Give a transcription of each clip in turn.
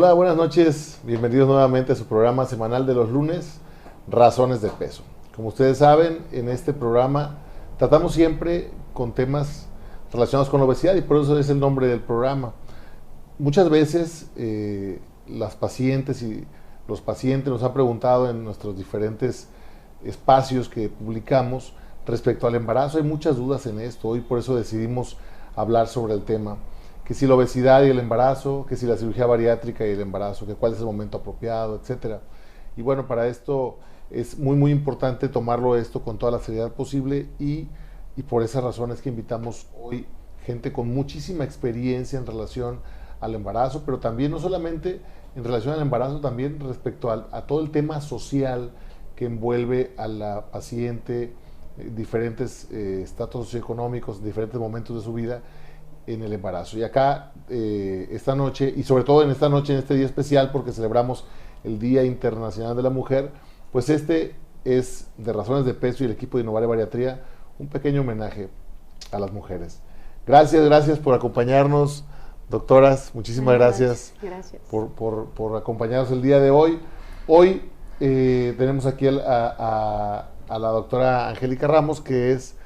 Hola, buenas noches. Bienvenidos nuevamente a su programa semanal de los lunes, Razones de Peso. Como ustedes saben, en este programa tratamos siempre con temas relacionados con la obesidad y por eso es el nombre del programa. Muchas veces las pacientes y los pacientes nos han preguntado en nuestros diferentes espacios que publicamos respecto al embarazo. Hay muchas dudas en esto y por eso decidimos hablar sobre el tema. Que si la obesidad y el embarazo, que si la cirugía bariátrica y el embarazo, que cuál es el momento apropiado, etcétera. Y bueno, para esto es muy importante tomarlo esto con toda la seriedad posible y por esas razones que invitamos hoy gente con muchísima experiencia en relación al embarazo, pero también no solamente en relación al embarazo, también respecto a todo el tema social que envuelve a la paciente, diferentes estatus socioeconómicos, diferentes momentos de su vida en el embarazo. Y acá, esta noche, y sobre todo en esta noche, en este día especial, porque celebramos el Día Internacional de la Mujer, pues este es, de Razones de Peso y el equipo de Innovar Bariatría, un pequeño homenaje a las mujeres. Gracias por acompañarnos, doctoras, muchísimas gracias por acompañarnos el día de hoy. Hoy tenemos aquí a la doctora Angélica Ramos, que es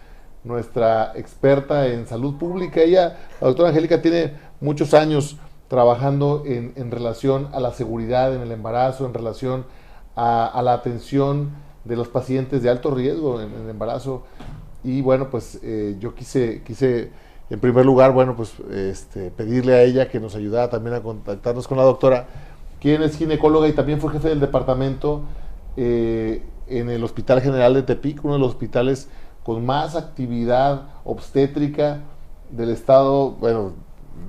nuestra experta en salud pública. La doctora Angélica, tiene muchos años trabajando en relación a la seguridad en el embarazo, en relación a la atención de los pacientes de alto riesgo en el embarazo. Y bueno, pues yo quise en primer lugar, bueno, pues pedirle a ella que nos ayudara también a contactarnos con la doctora, quien es ginecóloga y también fue jefe del departamento en el Hospital General de Tepic, uno de los hospitales con más actividad obstétrica del estado, bueno,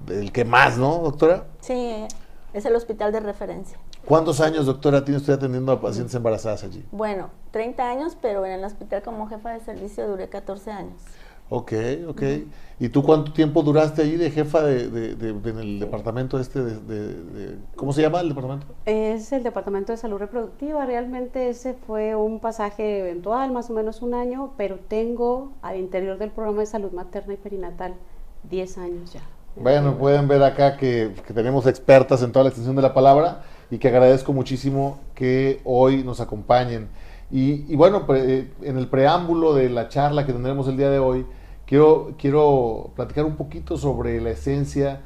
el que más, ¿no, doctora? Sí, es el hospital de referencia. ¿Cuántos años, doctora, tiene usted atendiendo a pacientes embarazadas allí? Bueno, 30 años, pero en el hospital como jefa de servicio duré 14 años. Ok. ¿Y tú cuánto tiempo duraste ahí de jefa en el departamento ¿cómo se llama el departamento? Es el Departamento de Salud Reproductiva. Realmente ese fue un pasaje eventual, más o menos un año, pero tengo al interior del programa de salud materna y perinatal 10 años ya. Bueno, pueden ver acá que tenemos expertas en toda la extensión de la palabra y que agradezco muchísimo que hoy nos acompañen. Y bueno, en el preámbulo de la charla que tendremos el día de hoy, quiero platicar un poquito sobre la esencia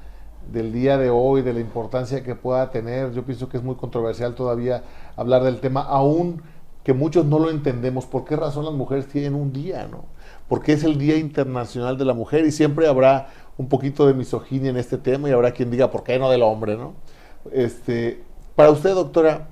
del día de hoy, de la importancia que pueda tener. Yo pienso que es muy controversial todavía hablar del tema, aún que muchos no lo entendemos. ¿Por qué razón las mujeres tienen un día, no? Porque es el Día Internacional de la Mujer y siempre habrá un poquito de misoginia en este tema y habrá quien diga, ¿por qué no del hombre, no? Para usted, doctora,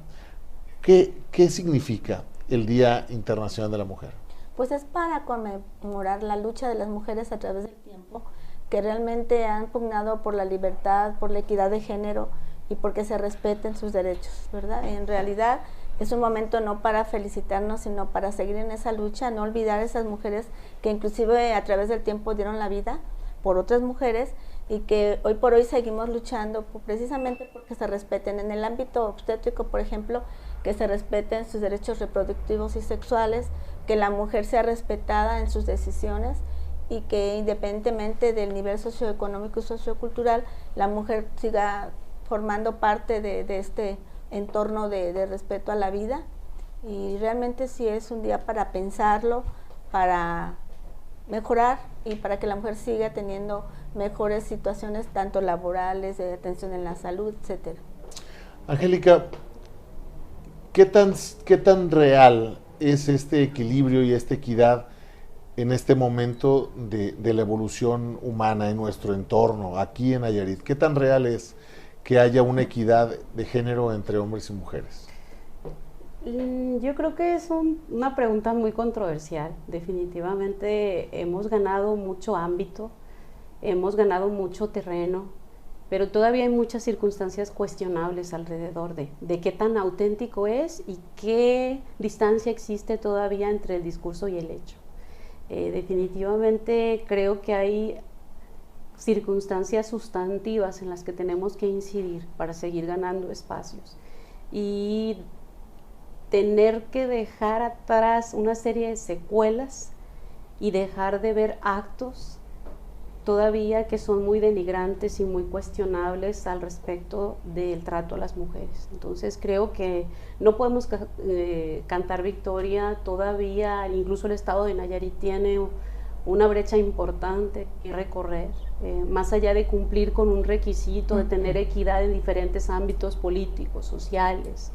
¿qué significa el Día Internacional de la Mujer? Pues es para conmemorar la lucha de las mujeres a través del tiempo, que realmente han pugnado por la libertad, por la equidad de género y porque se respeten sus derechos, ¿verdad? En realidad es un momento no para felicitarnos, sino para seguir en esa lucha, no olvidar a esas mujeres que inclusive a través del tiempo dieron la vida por otras mujeres y que hoy por hoy seguimos luchando precisamente porque se respeten. En el ámbito obstétrico, por ejemplo, que se respeten sus derechos reproductivos y sexuales, que la mujer sea respetada en sus decisiones y que independientemente del nivel socioeconómico y sociocultural, la mujer siga formando parte de este entorno de respeto a la vida. Y realmente sí es un día para pensarlo, para mejorar y para que la mujer siga teniendo mejores situaciones tanto laborales, de atención en la salud, etcétera. Angélica, ¿qué tan real es este equilibrio y esta equidad en este momento de la evolución humana en nuestro entorno, aquí en Nayarit? ¿Qué tan real es que haya una equidad de género entre hombres y mujeres? Yo creo que es una pregunta muy controversial. Definitivamente hemos ganado mucho ámbito, hemos ganado mucho terreno, pero todavía hay muchas circunstancias cuestionables alrededor de qué tan auténtico es y qué distancia existe todavía entre el discurso y el hecho. Definitivamente creo que hay circunstancias sustantivas en las que tenemos que incidir para seguir ganando espacios y tener que dejar atrás una serie de secuelas y dejar de ver actos todavía que son muy denigrantes y muy cuestionables al respecto del trato a las mujeres. Entonces creo que no podemos cantar victoria todavía, incluso el estado de Nayarit tiene una brecha importante que recorrer, más allá de cumplir con un requisito de tener equidad en diferentes ámbitos políticos, sociales,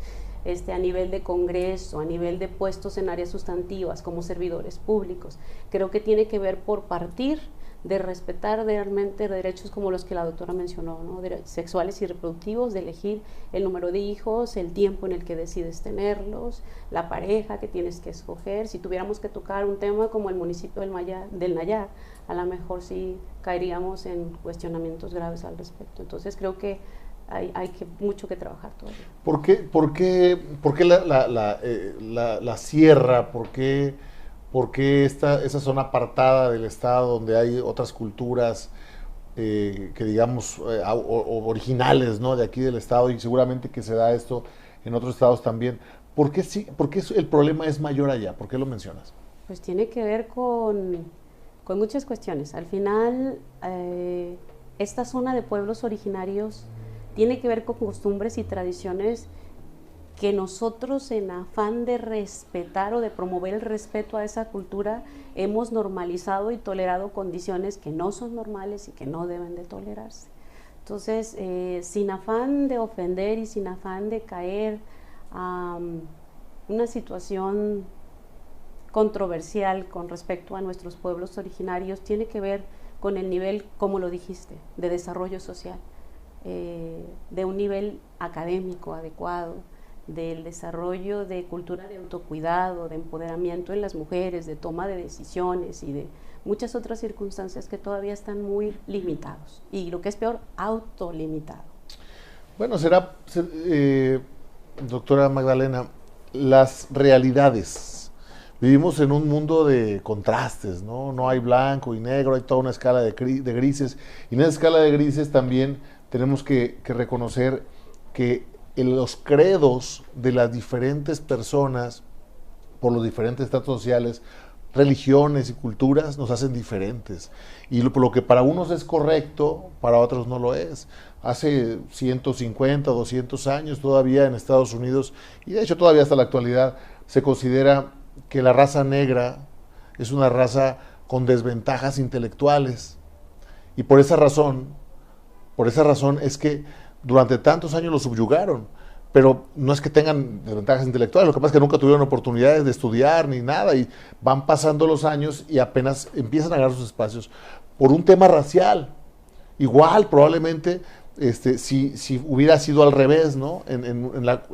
a nivel de Congreso, a nivel de puestos en áreas sustantivas como servidores públicos. Creo que tiene que ver por partir de respetar realmente derechos como los que la doctora mencionó, ¿no? Derechos sexuales y reproductivos, de elegir el número de hijos, el tiempo en el que decides tenerlos, la pareja que tienes que escoger. Si tuviéramos que tocar un tema como el municipio del Nayar, a lo mejor sí caeríamos en cuestionamientos graves al respecto. Entonces creo que hay mucho que trabajar todavía. ¿Por qué la sierra? ¿Por qué esa zona apartada del estado donde hay otras culturas que digamos originales, ¿no?, de aquí del estado, y seguramente que se da esto en otros estados también? ¿Por qué el problema es mayor allá? ¿Por qué lo mencionas? Pues tiene que ver con muchas cuestiones. Al final, esta zona de pueblos originarios tiene que ver con costumbres y tradiciones que nosotros, en afán de respetar o de promover el respeto a esa cultura, hemos normalizado y tolerado condiciones que no son normales y que no deben de tolerarse. Entonces, sin afán de ofender y sin afán de caer a una situación controversial con respecto a nuestros pueblos originarios, tiene que ver con el nivel, como lo dijiste, de desarrollo social, de un nivel académico adecuado, del desarrollo de cultura de autocuidado, de empoderamiento en las mujeres, de toma de decisiones y de muchas otras circunstancias que todavía están muy limitados. Y lo que es peor, autolimitado. Bueno, doctora Magdalena, las realidades. Vivimos en un mundo de contrastes, ¿no? No hay blanco y negro, hay toda una escala de grises. Y en esa escala de grises también tenemos que reconocer que los credos de las diferentes personas, por los diferentes estatus sociales, religiones y culturas, nos hacen diferentes. Y por lo que para unos es correcto, para otros no lo es. Hace 150, 200 años todavía en Estados Unidos, y de hecho todavía hasta la actualidad, se considera que la raza negra es una raza con desventajas intelectuales. Y por esa razón es que durante tantos años los subyugaron, pero no es que tengan desventajas intelectuales, lo que pasa es que nunca tuvieron oportunidades de estudiar ni nada, y van pasando los años y apenas empiezan a ganar sus espacios por un tema racial. Igual probablemente si hubiera sido al revés, ¿no?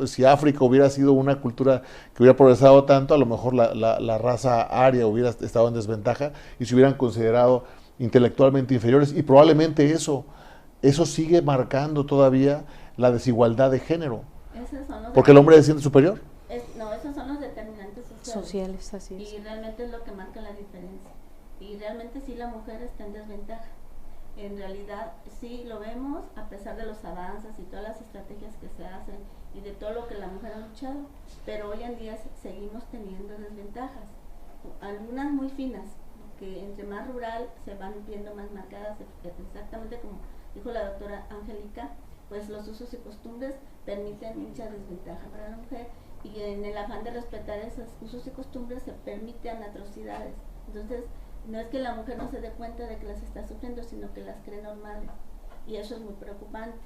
Si África hubiera sido una cultura que hubiera progresado tanto, a lo mejor la raza aria hubiera estado en desventaja y se hubieran considerado intelectualmente inferiores, y probablemente eso sigue marcando todavía la desigualdad de género. Porque el hombre se siente superior. No, esos son los determinantes sociales. Así es. Y realmente es lo que marca la diferencia. Y realmente sí, la mujer está en desventaja. En realidad sí lo vemos, a pesar de los avances y todas las estrategias que se hacen y de todo lo que la mujer ha luchado, pero hoy en día seguimos teniendo desventajas, algunas muy finas, que entre más rural se van viendo más marcadas, exactamente como dijo la doctora Angélica, pues los usos y costumbres permiten mucha desventaja para la mujer, y en el afán de respetar esos usos y costumbres se permiten atrocidades. Entonces, no es que la mujer no se dé cuenta de que las está sufriendo, sino que las cree normales, y eso es muy preocupante.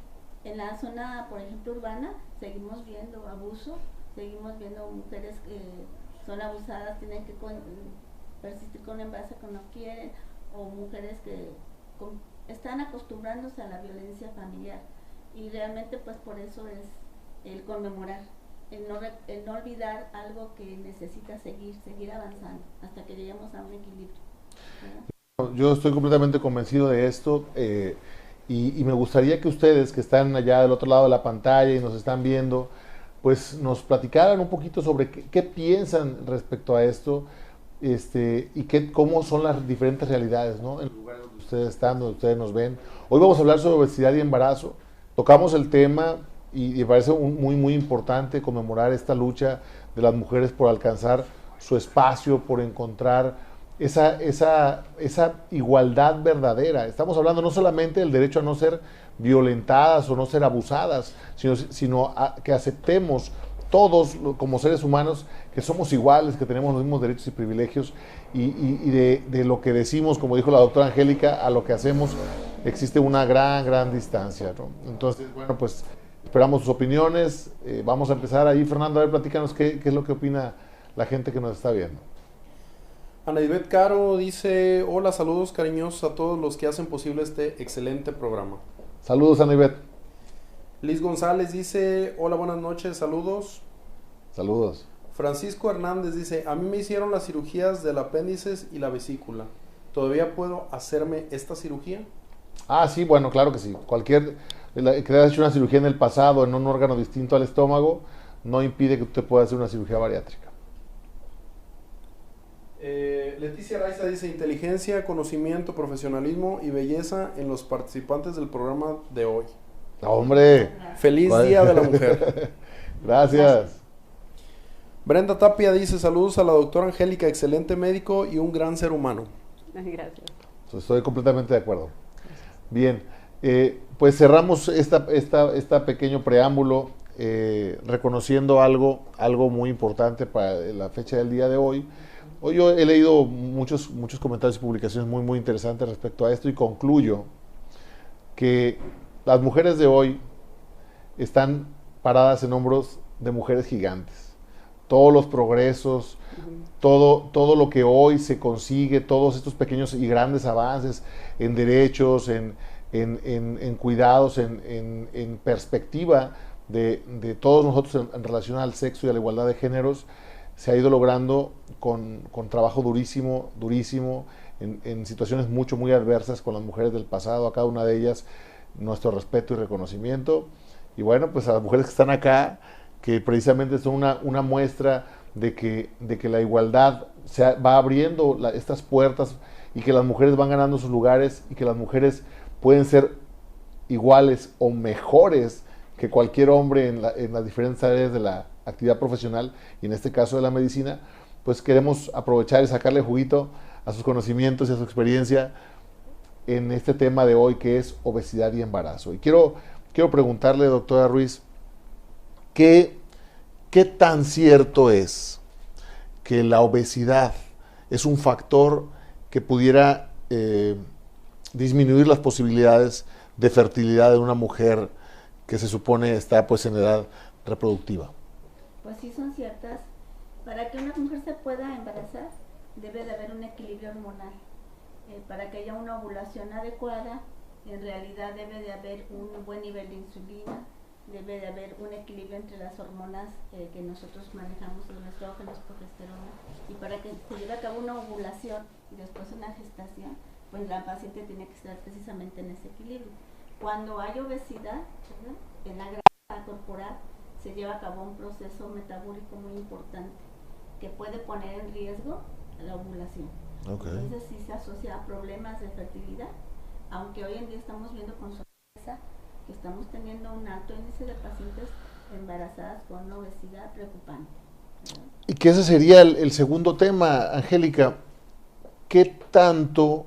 En la zona, por ejemplo, urbana, seguimos viendo abuso, seguimos viendo mujeres que son abusadas, tienen que persistir con un embarazo que no quieren, o mujeres que están acostumbrándose a la violencia familiar, y realmente pues por eso es el conmemorar, el no olvidar algo que necesita seguir avanzando hasta que lleguemos a un equilibrio. Yo estoy completamente convencido de esto, y me gustaría que ustedes, que están allá del otro lado de la pantalla y nos están viendo, pues nos platicaran un poquito sobre qué piensan respecto a esto, y cómo son las diferentes realidades, ¿no?, en el lugar donde ustedes están, donde ustedes nos ven. Hoy vamos a hablar sobre obesidad y embarazo. Tocamos el tema y me parece muy importante conmemorar esta lucha de las mujeres por alcanzar su espacio, por encontrar esa igualdad verdadera. Estamos hablando no solamente del derecho a no ser violentadas o no ser abusadas, sino que aceptemos todos como seres humanos que somos iguales, que tenemos los mismos derechos y privilegios, y de lo que decimos, como dijo la doctora Angélica, a lo que hacemos existe una gran distancia, ¿no? Entonces, bueno, pues esperamos sus opiniones. Vamos a empezar ahí. Fernando, a ver, platícanos qué es lo que opina la gente que nos está viendo. Ana Ivette Caro dice: hola, saludos cariñosos a todos los que hacen posible este excelente programa. Saludos, Ana Ivette. Liz González dice: hola, buenas noches, saludos. Saludos. Francisco Hernández dice: a mí me hicieron las cirugías del apéndice y la vesícula. ¿Todavía puedo hacerme esta cirugía? Ah, sí, bueno, claro que sí. Que te hayas hecho una cirugía en el pasado en un órgano distinto al estómago no impide que tú te puedas hacer una cirugía bariátrica. Leticia Raiza dice: inteligencia, conocimiento, profesionalismo y belleza en los participantes del programa de hoy. ¡Hombre! Feliz Día de la Mujer. Gracias. Brenda Tapia dice: saludos a la doctora Angélica, excelente médico y un gran ser humano. Gracias. Estoy completamente de acuerdo. Bien, pues cerramos esta pequeño preámbulo reconociendo algo muy importante para la fecha del día de hoy. Hoy yo he leído muchos comentarios y publicaciones muy interesantes respecto a esto, y concluyo que las mujeres de hoy están paradas en hombros de mujeres gigantes. Todos los progresos, todo lo que hoy se consigue, todos estos pequeños y grandes avances en derechos, en cuidados, en perspectiva de todos nosotros en relación al sexo y a la igualdad de géneros, se ha ido logrando con trabajo durísimo, en situaciones muy adversas con las mujeres del pasado. A cada una de ellas nuestro respeto y reconocimiento. Y bueno, pues a las mujeres que están acá, que precisamente son una muestra de que la igualdad va abriendo estas puertas, y que las mujeres van ganando sus lugares, y que las mujeres pueden ser iguales o mejores que cualquier hombre en las diferentes áreas de la actividad profesional, y en este caso de la medicina. Pues queremos aprovechar y sacarle juguito a sus conocimientos y a su experiencia en este tema de hoy, que es obesidad y embarazo. Y quiero preguntarle, doctora Ruiz, ¿qué tan cierto es que la obesidad es un factor que pudiera disminuir las posibilidades de fertilidad de una mujer que se supone está pues en edad reproductiva? Pues sí, son ciertas. Para que una mujer se pueda embarazar, debe de haber un equilibrio hormonal. Para que haya una ovulación adecuada, en realidad debe de haber un buen nivel de insulina, debe de haber un equilibrio entre las hormonas que nosotros manejamos, los estrógenos, progesterona, y para que se lleve a cabo una ovulación y después una gestación, pues la paciente tiene que estar precisamente en ese equilibrio. Cuando hay obesidad, ¿verdad?, en la grasa corporal, se lleva a cabo un proceso metabólico muy importante que puede poner en riesgo la ovulación. Okay. Entonces sí se asocia a problemas de fertilidad, aunque hoy en día estamos viendo con sorpresa que estamos teniendo un alto índice de pacientes embarazadas con obesidad preocupante, ¿verdad? Y que ese sería el segundo tema, Angélica. ¿Qué tanto,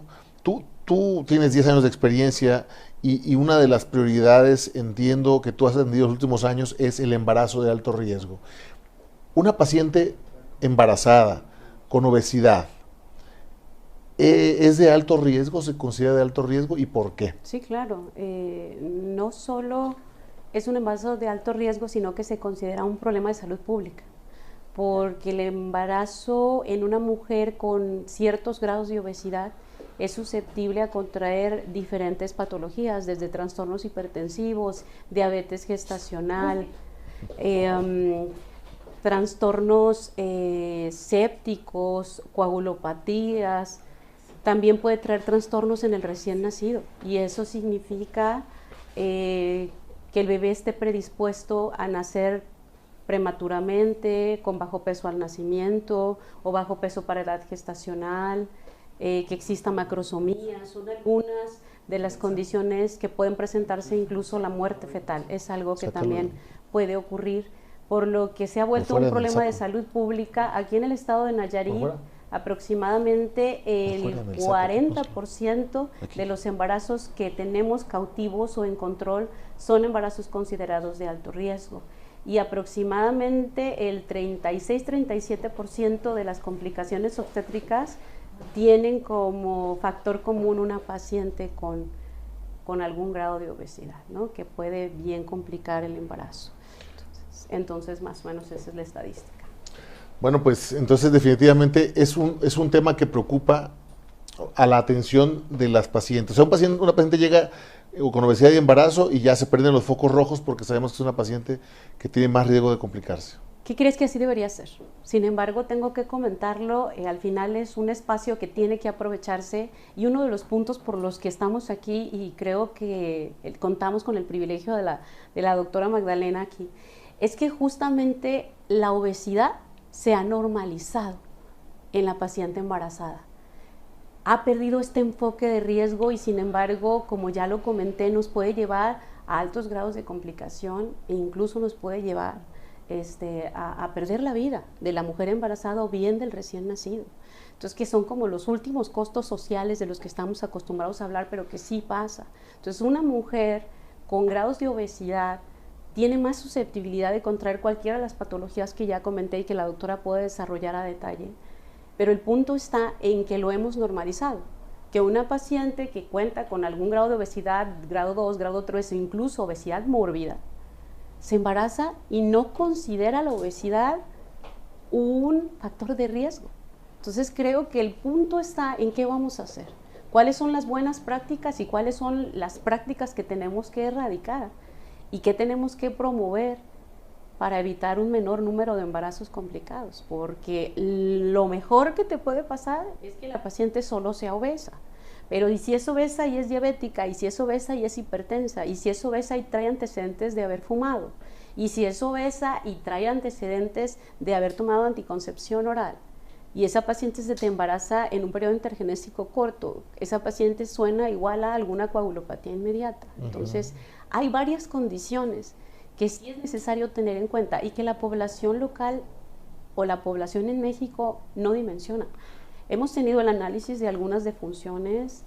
tú tienes 10 años de experiencia, y una de las prioridades, entiendo, que tú has atendido los últimos años es el embarazo de alto riesgo? Una paciente embarazada con obesidad, ¿es de alto riesgo? ¿Se considera de alto riesgo? ¿Y por qué? Sí, claro. No solo es un embarazo de alto riesgo, sino que se considera un problema de salud pública, porque el embarazo en una mujer con ciertos grados de obesidad es susceptible a contraer diferentes patologías, desde trastornos hipertensivos, diabetes gestacional, trastornos sépticos, coagulopatías. También puede traer trastornos en el recién nacido, y eso significa que el bebé esté predispuesto a nacer prematuramente, con bajo peso al nacimiento o bajo peso para edad gestacional, que exista macrosomía. Son algunas de las condiciones que pueden presentarse, incluso la muerte fetal. Es algo que también puede ocurrir, por lo que se ha vuelto un problema de salud pública. Aquí en el estado de Nayarit Aproximadamente el 40% de los embarazos que tenemos cautivos o en control son embarazos considerados de alto riesgo. Y aproximadamente el 36-37% de las complicaciones obstétricas tienen como factor común una paciente con algún grado de obesidad, ¿no? Que puede bien complicar el embarazo. Entonces, más o menos esa es la estadística. Bueno, pues entonces definitivamente es un tema que preocupa a la atención de las pacientes. O sea, una paciente llega con obesidad y embarazo y ya se prenden los focos rojos porque sabemos que es una paciente que tiene más riesgo de complicarse. ¿Qué crees que así debería ser? Sin embargo, tengo que comentarlo, al final es un espacio que tiene que aprovecharse y uno de los puntos por los que estamos aquí, y creo que contamos con el privilegio de la doctora Magdalena aquí, es que justamente la obesidad se ha normalizado en la paciente embarazada. Ha perdido este enfoque de riesgo y sin embargo, como ya lo comenté, nos puede llevar a altos grados de complicación e incluso nos puede llevar a perder la vida de la mujer embarazada o bien del recién nacido. Entonces, que son como los últimos costos sociales de los que estamos acostumbrados a hablar, pero que sí pasa. Entonces, una mujer con grados de obesidad tiene más susceptibilidad de contraer cualquiera de las patologías que ya comenté y que la doctora puede desarrollar a detalle, pero el punto está en que lo hemos normalizado, que una paciente que cuenta con algún grado de obesidad, grado 2, grado 3 o incluso obesidad mórbida, se embaraza y no considera la obesidad un factor de riesgo. Entonces creo que el punto está en qué vamos a hacer, cuáles son las buenas prácticas y cuáles son las prácticas que tenemos que erradicar y qué tenemos que promover para evitar un menor número de embarazos complicados, porque lo mejor que te puede pasar es que la paciente solo sea obesa, pero ¿y si es obesa y es diabética? ¿Y si es obesa y es hipertensa? ¿Y si es obesa y trae antecedentes de haber fumado? ¿Y si es obesa y trae antecedentes de haber tomado anticoncepción oral? Y esa paciente se te embaraza en un periodo intergenésico corto, esa paciente suena igual a alguna coagulopatía inmediata. Entonces, hay varias condiciones que sí es necesario tener en cuenta y que la población local o la población en México no dimensiona. Hemos tenido el análisis de algunas defunciones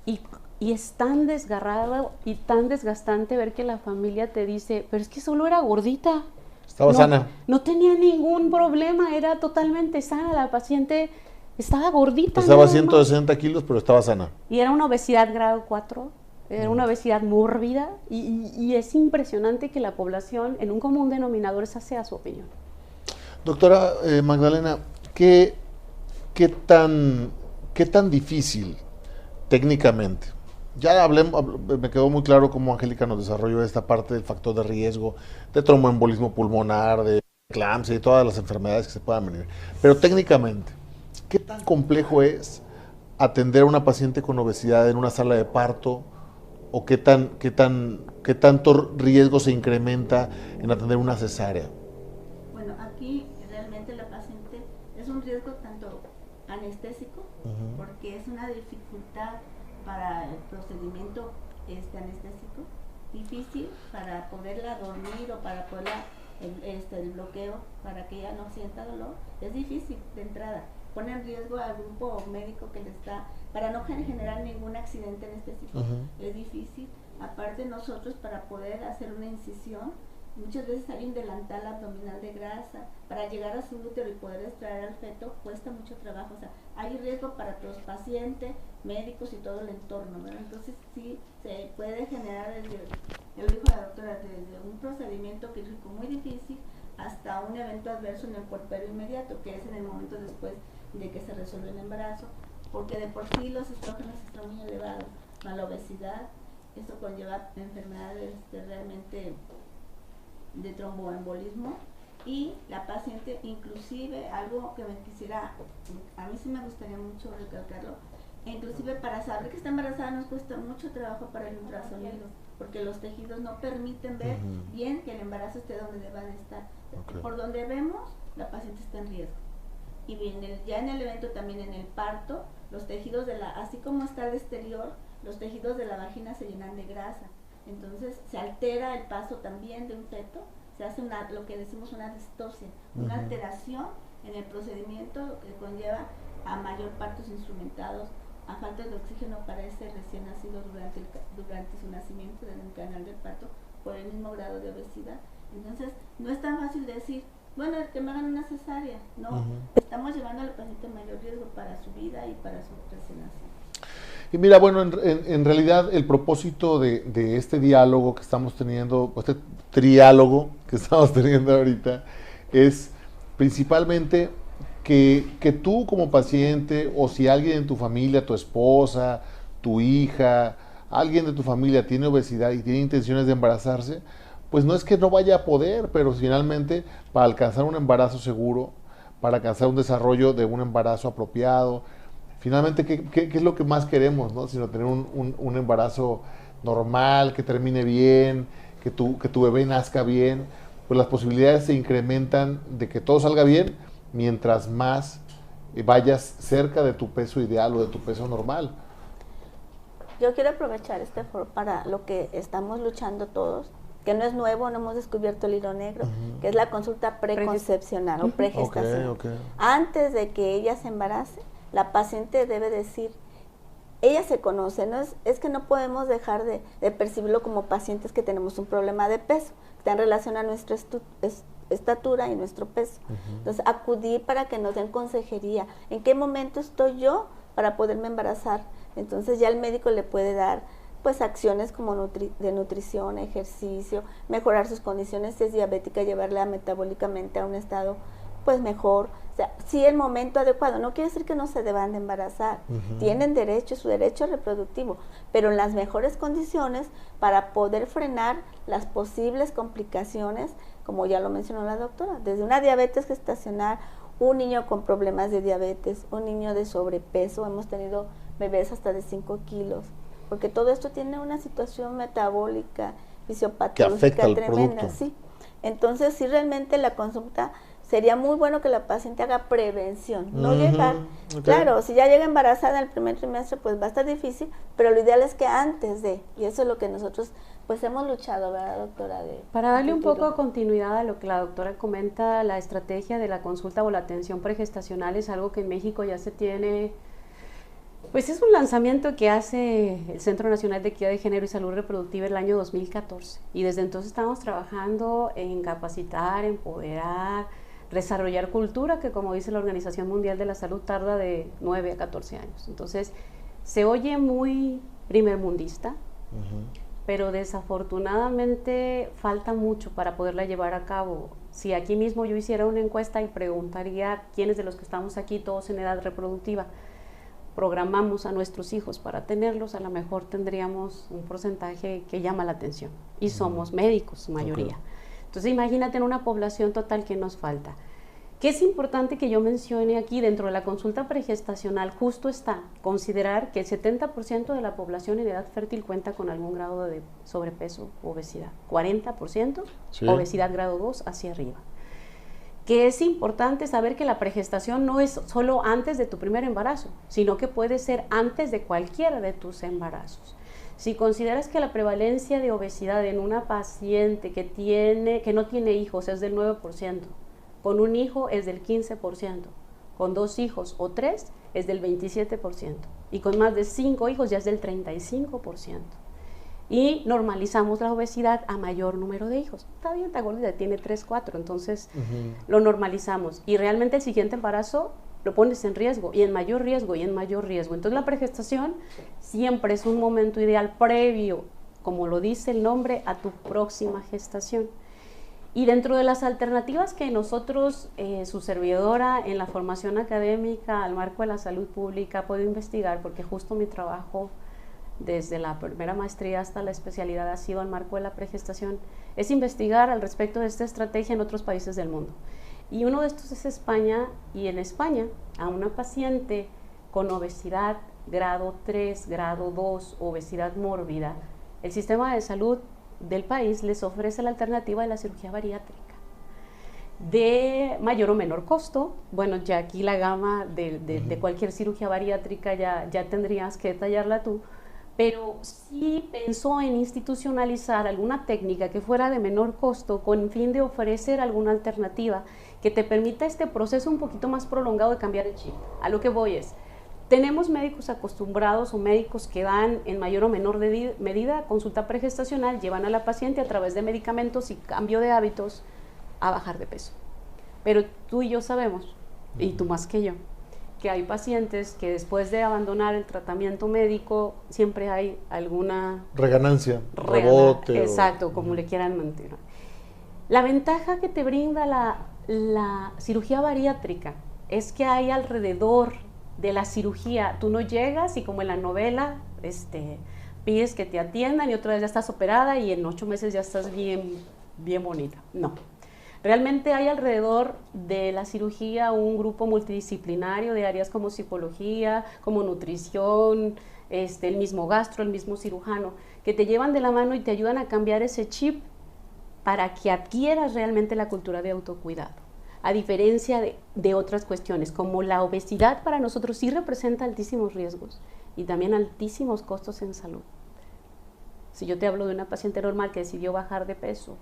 y es tan desgarrado y tan desgastante ver que la familia te dice, pero es que solo era gordita. Estaba sana. No tenía ningún problema, era totalmente sana, la paciente estaba gordita. Pesaba 160 kilos, pero estaba sana. Y era una obesidad grado 4, era una obesidad mórbida y es impresionante que la población en un común denominador esa sea su opinión. Doctora Magdalena, ¿qué tan difícil técnicamente? Ya me quedó muy claro cómo Angélica nos desarrolló esta parte del factor de riesgo, de tromboembolismo pulmonar, de eclampsia y todas las enfermedades que se puedan venir. Pero técnicamente, ¿qué tan complejo es atender a una paciente con obesidad en una sala de parto? ¿O qué tanto riesgo se incrementa en atender una cesárea? Bueno, aquí realmente la paciente es un riesgo tanto anestésico, porque es una dificultad para el procedimiento anestésico, difícil para poderla dormir o para poderla, el bloqueo, para que ella no sienta dolor, es difícil de entrada. Pone en riesgo al grupo médico que le está, para no generar ningún accidente anestésico, es difícil. Aparte nosotros para poder hacer una incisión, muchas veces hay un delantal abdominal de grasa, para llegar a su útero y poder extraer al feto cuesta mucho trabajo, o sea, hay riesgo para los pacientes, médicos y todo el entorno, ¿verdad? Entonces sí, se puede generar, ya lo dijo la doctora, desde un procedimiento quirúrgico muy difícil hasta un evento adverso en el puerperio inmediato, que es en el momento después de que se resuelve el embarazo, porque de por sí los estrógenos están muy elevados, más la obesidad, esto conlleva enfermedades realmente de tromboembolismo, y la paciente inclusive, algo que me quisiera, a mí sí me gustaría mucho recalcarlo, inclusive para saber que está embarazada nos cuesta mucho trabajo para el ultrasonido, porque los tejidos no permiten ver bien que el embarazo esté donde deba de estar. Por donde vemos, la paciente está en riesgo. Y bien, ya en el evento, también en el parto, los tejidos así como está de exterior, los tejidos de la vagina se llenan de grasa. Entonces se altera el paso también de un feto, se hace lo que decimos una distosia, una alteración en el procedimiento que conlleva a mayor partos instrumentados, a falta de oxígeno para ese recién nacido durante su nacimiento en el canal del parto, por el mismo grado de obesidad. Entonces, no es tan fácil decir, bueno, que me hagan una cesárea, no, estamos llevando al paciente mayor riesgo para su vida y para su recién nacido. Y mira, bueno, en realidad el propósito de este diálogo que estamos teniendo, este triálogo que estamos teniendo ahorita, es principalmente que tú como paciente, o si alguien en tu familia, tu esposa, tu hija, alguien de tu familia tiene obesidad y tiene intenciones de embarazarse, pues no es que no vaya a poder, pero finalmente para alcanzar un embarazo seguro, para alcanzar un desarrollo de un embarazo apropiado, finalmente, ¿qué es lo que más queremos, ¿no? Sino tener un embarazo normal, que termine bien, que tu bebé nazca bien, pues las posibilidades se incrementan de que todo salga bien mientras más vayas cerca de tu peso ideal o de tu peso normal. Yo quiero aprovechar este foro para lo que estamos luchando todos, que no es nuevo, no hemos descubierto el hilo negro, que es la consulta preconcepcional o pregestacional. Okay. Antes de que ella se embarace, la paciente debe decir, ella se conoce, ¿no? Es que no podemos dejar de percibirlo como pacientes que tenemos un problema de peso, que está en relación a nuestra estatura y nuestro peso. Entonces, acudir para que nos den consejería. ¿En qué momento estoy yo para poderme embarazar? Entonces, ya el médico le puede dar pues acciones como de nutrición, ejercicio, mejorar sus condiciones, si es diabética, llevarla metabólicamente a un estado pues mejor, o sea, sí el momento adecuado. No quiere decir que no se deban de embarazar, tienen derecho, su derecho reproductivo, pero en las mejores condiciones para poder frenar las posibles complicaciones, como ya lo mencionó la doctora, desde una diabetes gestacional, un niño con problemas de diabetes, un niño de sobrepeso, hemos tenido bebés hasta de 5 kilos, porque todo esto tiene una situación metabólica, fisiopatológica tremenda, sí. Entonces, sí, realmente la consulta sería muy bueno que la paciente haga prevención, no llegar, claro, si ya llega embarazada en el primer trimestre, pues va a estar difícil, pero lo ideal es que antes de, y eso es lo que nosotros pues hemos luchado, ¿verdad, doctora? Para darle un poco de continuidad a lo que la doctora comenta, la estrategia de la consulta o la atención pregestacional es algo que en México ya se tiene. Pues es un lanzamiento que hace el Centro Nacional de Equidad de Género y Salud Reproductiva el año 2014, y desde entonces estamos trabajando en capacitar, empoderar, desarrollar cultura, que como dice la Organización Mundial de la Salud tarda de 9 a 14 años. Entonces se oye muy primermundista, pero desafortunadamente falta mucho para poderla llevar a cabo. Si aquí mismo yo hiciera una encuesta y preguntaría quiénes de los que estamos aquí, todos en edad reproductiva, programamos a nuestros hijos para tenerlos, a lo mejor tendríamos un porcentaje que llama la atención, y somos médicos, mayoría. Entonces imagínate en una población total que nos falta. ¿Qué es importante que yo mencione aquí dentro de la consulta pregestacional? Justo está considerar que el 70% de la población en edad fértil cuenta con algún grado de sobrepeso o obesidad, 40% obesidad grado 2 hacia arriba. Que es importante saber que la pregestación no es solo antes de tu primer embarazo, sino que puede ser antes de cualquiera de tus embarazos. Si consideras que la prevalencia de obesidad en una paciente que no tiene hijos es del 9%, con un hijo es del 15%, con 2 hijos o 3 es del 27%, y con más de 5 hijos ya es del 35%. Y normalizamos la obesidad a mayor número de hijos. Está bien, está gordita, tiene 3, 4, entonces lo normalizamos. Y realmente el siguiente embarazo lo pones en riesgo, y en mayor riesgo, y en mayor riesgo. Entonces la pregestación siempre es un momento ideal previo, como lo dice el nombre, a tu próxima gestación. Y dentro de las alternativas que nosotros, su servidora, en la formación académica, al marco de la salud pública, puedo investigar, porque justo mi trabajo desde la primera maestría hasta la especialidad ha sido al marco de la pregestación, es investigar al respecto de esta estrategia en otros países del mundo. Y uno de estos es España, y en España a una paciente con obesidad grado 3, grado 2, obesidad mórbida, el sistema de salud del país les ofrece la alternativa de la cirugía bariátrica de mayor o menor costo. Bueno, ya aquí la gama de cualquier cirugía bariátrica ya tendrías que detallarla tú, pero sí pensó en institucionalizar alguna técnica que fuera de menor costo con el fin de ofrecer alguna alternativa que te permita este proceso un poquito más prolongado de cambiar el chip. A lo que voy es, tenemos médicos acostumbrados o médicos que dan en mayor o menor medida consulta pregestacional, llevan a la paciente a través de medicamentos y cambio de hábitos a bajar de peso. Pero tú y yo sabemos, y tú más que yo, que hay pacientes que después de abandonar el tratamiento médico siempre hay alguna reganancia, rebote. Exacto, como le quieran mantener. La ventaja que te brinda la cirugía bariátrica es que hay alrededor de la cirugía, tú no llegas y como en la novela pides que te atiendan y otra vez ya estás operada y en 8 meses ya estás bien bonita. No. Realmente hay alrededor de la cirugía un grupo multidisciplinario de áreas como psicología, como nutrición, el mismo gastro, el mismo cirujano, que te llevan de la mano y te ayudan a cambiar ese chip para que adquieras realmente la cultura de autocuidado. A diferencia de otras cuestiones, como la obesidad para nosotros sí representa altísimos riesgos y también altísimos costos en salud. Si yo te hablo de una paciente normal que decidió bajar de peso,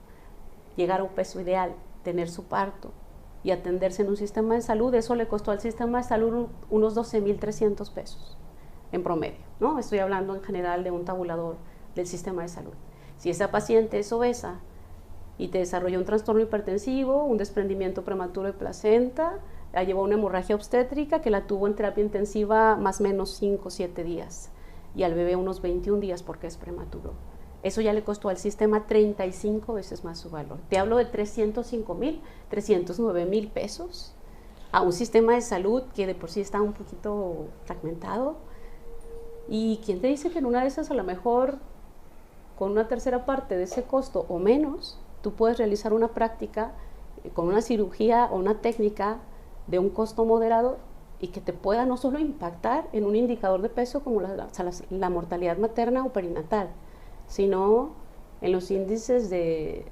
llegar a un peso ideal, tener su parto y atenderse en un sistema de salud, eso le costó al sistema de salud unos 12,300 pesos en promedio, ¿no? Estoy hablando en general de un tabulador del sistema de salud. Si esa paciente es obesa y te desarrolló un trastorno hipertensivo, un desprendimiento prematuro de placenta, la llevó a una hemorragia obstétrica que la tuvo en terapia intensiva más o menos 5 o 7 días y al bebé unos 21 días porque es prematuro. Eso ya le costó al sistema 35 veces más su valor. Te hablo de 305,000, 309,000 pesos a un sistema de salud que de por sí está un poquito fragmentado. ¿Y quién te dice que en una de esas a lo mejor con una tercera parte de ese costo o menos, tú puedes realizar una práctica con una cirugía o una técnica de un costo moderado y que te pueda no solo impactar en un indicador de peso como la mortalidad materna o perinatal, sino en los índices de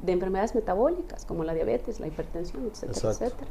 enfermedades metabólicas como la diabetes, la hipertensión, etcétera, etcétera.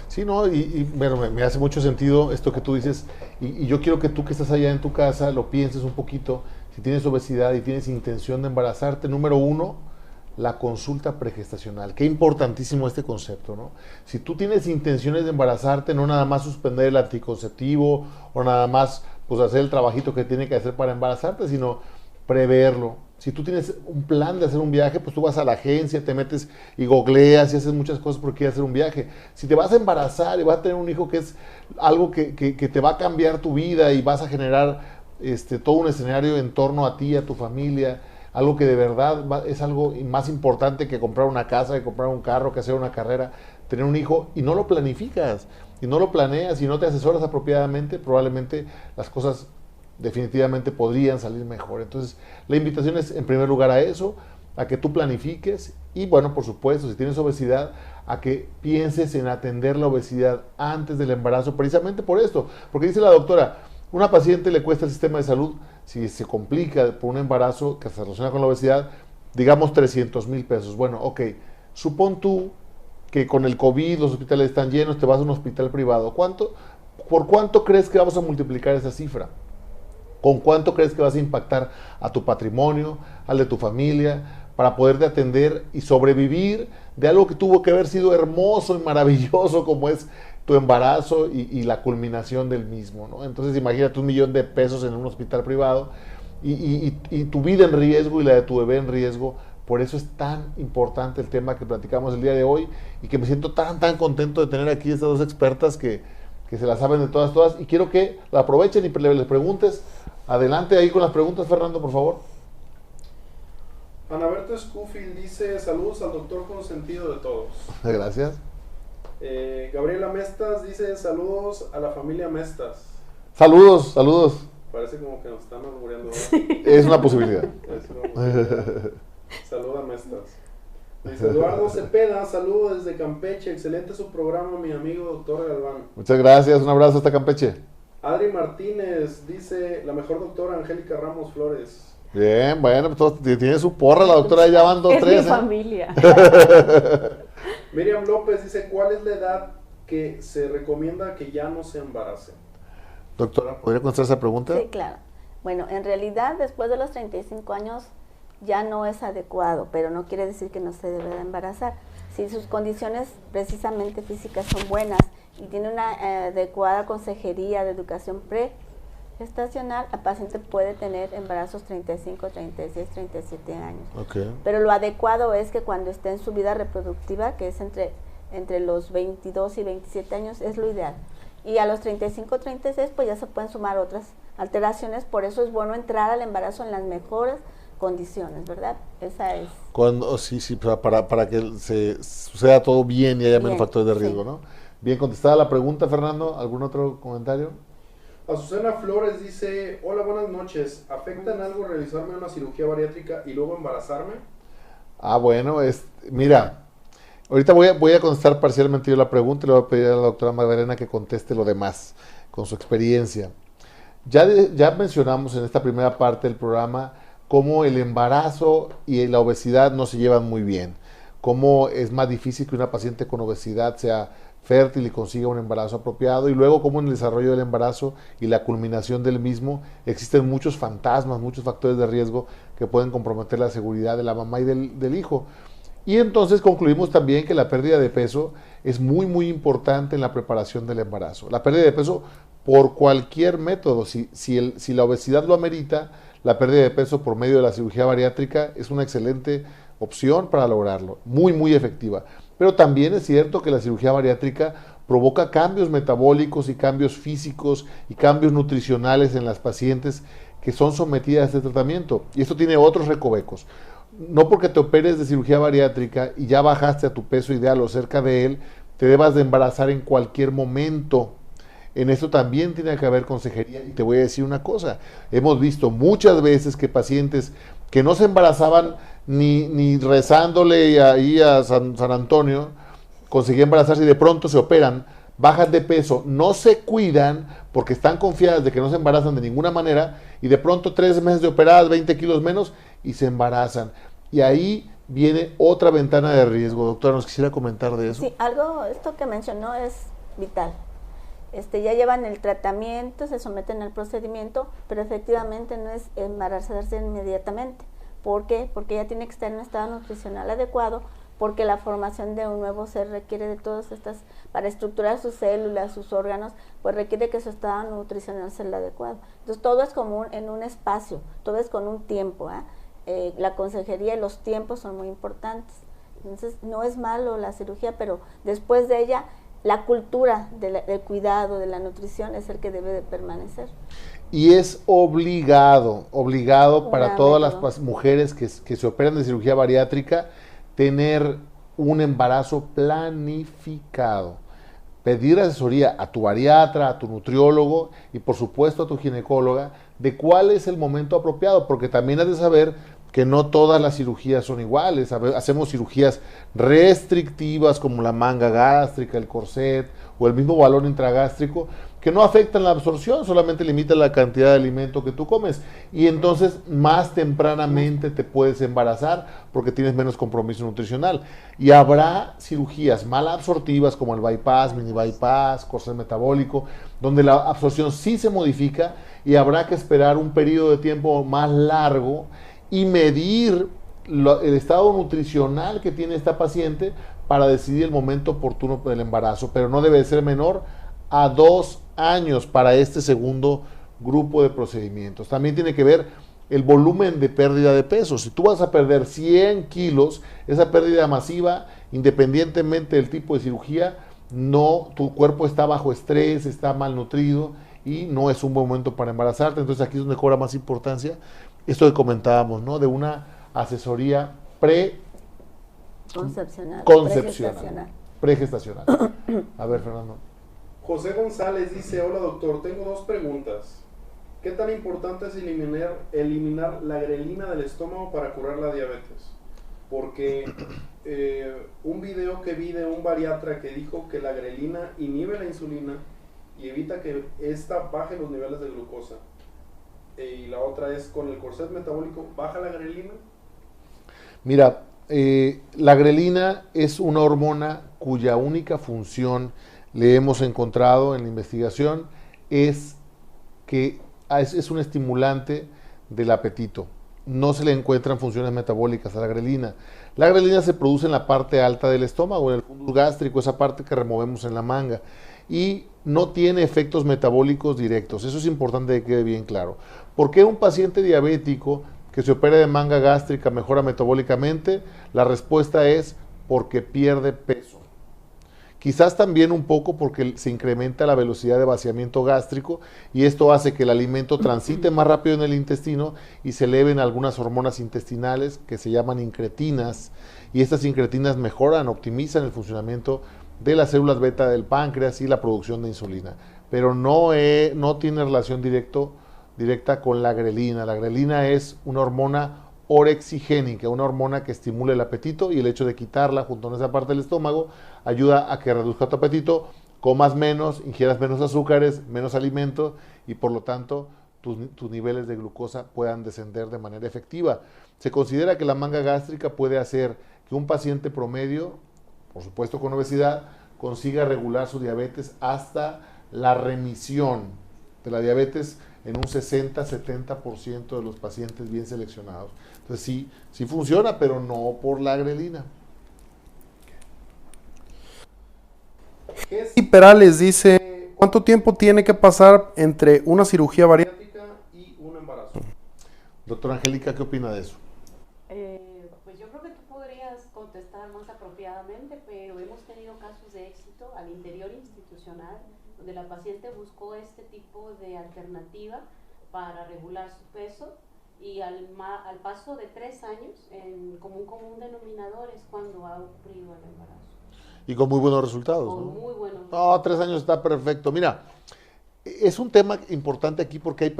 Sí, no, y bueno, me hace mucho sentido esto que tú dices, y yo quiero que tú que estás allá en tu casa lo pienses un poquito. Si tienes obesidad y tienes intención de embarazarte, número 1, la consulta pregestacional. Qué importantísimo este concepto, ¿no? Si tú tienes intenciones de embarazarte, no nada más suspender el anticonceptivo o nada más pues hacer el trabajito que tiene que hacer para embarazarte, sino preverlo. Si tú tienes un plan de hacer un viaje, pues tú vas a la agencia, te metes y googleas y haces muchas cosas porque quieres hacer un viaje. Si te vas a embarazar y vas a tener un hijo que es algo que te va a cambiar tu vida y vas a generar todo un escenario en torno a ti, a tu familia, algo que de verdad es algo más importante que comprar una casa, que comprar un carro, que hacer una carrera, tener un hijo, y no lo planificas, y no lo planeas, y no te asesoras apropiadamente, probablemente las cosas definitivamente podrían salir mejor. Entonces, la invitación es en primer lugar a eso, a que tú planifiques y bueno, por supuesto, si tienes obesidad, a que pienses en atender la obesidad antes del embarazo, precisamente por esto, porque dice la doctora, una paciente le cuesta al sistema de salud, si se complica por un embarazo que se relaciona con la obesidad, digamos 300,000 pesos. Bueno, ok, supón tú que con el COVID los hospitales están llenos, te vas a un hospital privado. ¿Por cuánto crees que vamos a multiplicar esa cifra? ¿Con cuánto crees que vas a impactar a tu patrimonio, al de tu familia, para poderte atender y sobrevivir de algo que tuvo que haber sido hermoso y maravilloso como es tu embarazo y la culminación del mismo, ¿no? Entonces imagínate 1,000,000 de pesos en un hospital privado y tu vida en riesgo y la de tu bebé en riesgo. Por eso es tan importante el tema que platicamos el día de hoy y que me siento tan contento de tener aquí estas dos expertas que se la saben de todas, y quiero que la aprovechen y les preguntes. Adelante ahí con las preguntas, Fernando, por favor. Anaberto Scofield dice, saludos al doctor consentido de todos. Gracias. Gabriela Mestas dice, saludos a la familia Mestas. Saludos, saludos. Parece como que nos están albureando. Es una posibilidad. Saluda Mestas. Dice Eduardo Cepeda, saludos desde Campeche, excelente su programa, mi amigo doctor Galván. Muchas gracias, un abrazo hasta Campeche. Adri Martínez dice, la mejor doctora Angélica Ramos Flores. Bien, bueno, pues tiene su porra la doctora, ya van 2, 3. Es mi familia. Miriam López dice, ¿cuál es la edad que se recomienda que ya no se embarace? Doctora, ¿podría contestar esa pregunta? Sí, claro. Bueno, en realidad después de los 35 años ya no es adecuado, pero no quiere decir que no se debe de embarazar. Si sus condiciones precisamente físicas son buenas y tiene una adecuada consejería de educación pregestacional, el paciente puede tener embarazos 35, 36, 37 años. Okay. Pero lo adecuado es que cuando esté en su vida reproductiva, que es entre los 22 y 27 años, es lo ideal. Y a los 35, 36, pues ya se pueden sumar otras alteraciones, por eso es bueno entrar al embarazo en las mejores condiciones, ¿verdad? Esa es. Sí, para que se suceda todo bien y haya menos factores de riesgo, sí. ¿No? Bien contestada la pregunta, Fernando. ¿Algún otro comentario? Azucena Flores dice, hola, buenas noches. ¿Afecta en algo realizarme una cirugía bariátrica y luego embarazarme? Bueno, mira, ahorita voy a contestar parcialmente yo la pregunta y le voy a pedir a la doctora Magdalena que conteste lo demás con su experiencia. Ya mencionamos en esta primera parte del programa cómo el embarazo y la obesidad no se llevan muy bien, cómo es más difícil que una paciente con obesidad sea fértil y consiga un embarazo apropiado, y luego cómo en el desarrollo del embarazo y la culminación del mismo existen muchos fantasmas, muchos factores de riesgo que pueden comprometer la seguridad de la mamá y del hijo. Y entonces concluimos también que la pérdida de peso es muy, muy importante en la preparación del embarazo. La pérdida de peso por cualquier método, si la obesidad lo amerita, la pérdida de peso por medio de la cirugía bariátrica es una excelente opción para lograrlo, muy, muy efectiva. Pero también es cierto que la cirugía bariátrica provoca cambios metabólicos y cambios físicos y cambios nutricionales en las pacientes que son sometidas a este tratamiento. Y esto tiene otros recovecos. No porque te operes de cirugía bariátrica y ya bajaste a tu peso ideal o cerca de él, te debas de embarazar en cualquier momento. En esto también tiene que haber consejería. Y te voy a decir una cosa, hemos visto muchas veces que pacientes que no se embarazaban ni rezándole ahí a San Antonio, conseguían embarazarse y de pronto se operan, bajan de peso, no se cuidan porque están confiadas de que no se embarazan de ninguna manera y de pronto 3 meses de operadas, 20 kilos menos y se embarazan. Y ahí viene otra ventana de riesgo. Doctora, ¿nos quisiera comentar de eso? Sí, esto que mencionó es vital. Ya llevan el tratamiento, se someten al procedimiento, pero efectivamente no es embarazarse inmediatamente. ¿Por qué? Porque ya tiene que estar en un estado nutricional adecuado, porque la formación de un nuevo ser requiere de todas estas, para estructurar sus células, sus órganos, pues requiere que su estado nutricional sea el adecuado. Entonces todo es como en un espacio, todo es con un tiempo. La consejería y los tiempos son muy importantes. Entonces no es malo la cirugía, pero después de ella, la cultura del cuidado, de la nutrición es el que debe de permanecer. Y es obligado para todas las mujeres que se operan de cirugía bariátrica tener un embarazo planificado. Pedir asesoría a tu bariatra, a tu nutriólogo y por supuesto a tu ginecóloga de cuál es el momento apropiado, porque también has de saber que no todas las cirugías son iguales. Hacemos cirugías restrictivas como la manga gástrica, el corset o el mismo balón intragástrico que no afectan la absorción, solamente limitan la cantidad de alimento que tú comes y entonces más tempranamente te puedes embarazar porque tienes menos compromiso nutricional. Y habrá cirugías mal absortivas como el bypass, mini bypass, corset metabólico, donde la absorción sí se modifica y habrá que esperar un periodo de tiempo más largo y medir el estado nutricional que tiene esta paciente para decidir el momento oportuno del embarazo, pero no debe ser menor a 2 años para este segundo grupo de procedimientos. También tiene que ver el volumen de pérdida de peso. Si tú vas a perder 100 kilos, esa pérdida masiva, independientemente del tipo de cirugía, tu cuerpo está bajo estrés, está malnutrido y no es un buen momento para embarazarte. Entonces aquí es donde cobra más importancia esto que comentábamos, ¿no? De una asesoría pregestacional. A ver, Fernando. José González dice, hola doctor, tengo 2 preguntas. ¿Qué tan importante es eliminar la grelina del estómago para curar la diabetes? Porque un video que vi de un bariatra que dijo que la grelina inhibe la insulina y evita que ésta baje los niveles de glucosa. Y la otra es, con el corset metabólico, ¿baja la grelina? Mira, la grelina es una hormona cuya única función le hemos encontrado en la investigación es que es un estimulante del apetito. No se le encuentran funciones metabólicas a la grelina. La grelina se produce en la parte alta del estómago, en el fundus gástrico, esa parte que removemos en la manga, y no tiene efectos metabólicos directos. Eso es importante que quede bien claro. ¿Por qué un paciente diabético que se opera de manga gástrica mejora metabólicamente? La respuesta es porque pierde peso. Quizás también un poco porque se incrementa la velocidad de vaciamiento gástrico y esto hace que el alimento transite más rápido en el intestino y se eleven algunas hormonas intestinales que se llaman incretinas, y estas incretinas mejoran, optimizan el funcionamiento de las células beta del páncreas y la producción de insulina, pero no tiene relación directa con la grelina. La grelina es una hormona orexigénica, una hormona que estimula el apetito, y el hecho de quitarla junto con esa parte del estómago ayuda a que reduzca tu apetito, comas menos, ingieras menos azúcares, menos alimentos, y por lo tanto tus niveles de glucosa puedan descender de manera efectiva. Se considera que la manga gástrica puede hacer que un paciente promedio, por supuesto con obesidad, consiga regular su diabetes hasta la remisión de la diabetes en un 60-70% de los pacientes bien seleccionados. Entonces sí funciona, pero no por la grelina. Y Perales dice, ¿cuánto tiempo tiene que pasar entre una cirugía bariátrica y un embarazo? Doctora Angélica, ¿qué opina de eso? Pues yo creo que tú podrías contestar más apropiadamente, pero hemos tenido casos de éxito al interior institucional donde la paciente buscó este tipo de alternativa para regular su peso, y al paso de 3 años, como un común denominador, es cuando ha ocurrido el embarazo. Y con muy buenos resultados, Con ¿no? muy buenos No, resultados. 3 años está perfecto. Mira, es un tema importante aquí porque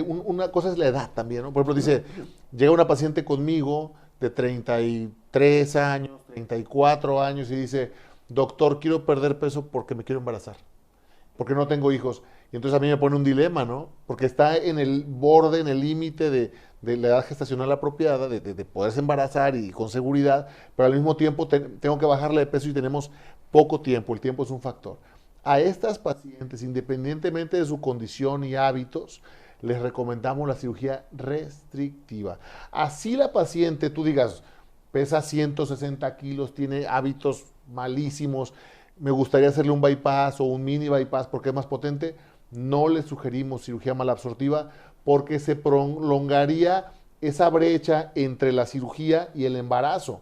una cosa es la edad también, ¿no? Por ejemplo, dice, llega una paciente conmigo de 33 años, 34 años y dice, doctor, quiero perder peso porque me quiero embarazar, porque no tengo hijos. Y entonces a mí me pone un dilema, ¿no? Porque está en el borde, en el límite de la edad gestacional apropiada, de poderse embarazar y con seguridad, pero al mismo tiempo tengo que bajarle de peso y tenemos poco tiempo. El tiempo es un factor. A estas pacientes, independientemente de su condición y hábitos, les recomendamos la cirugía restrictiva. Así la paciente, tú digas, pesa 160 kilos, tiene hábitos malísimos, me gustaría hacerle un bypass o un mini bypass porque es más potente, no le sugerimos cirugía malabsortiva porque se prolongaría esa brecha entre la cirugía y el embarazo.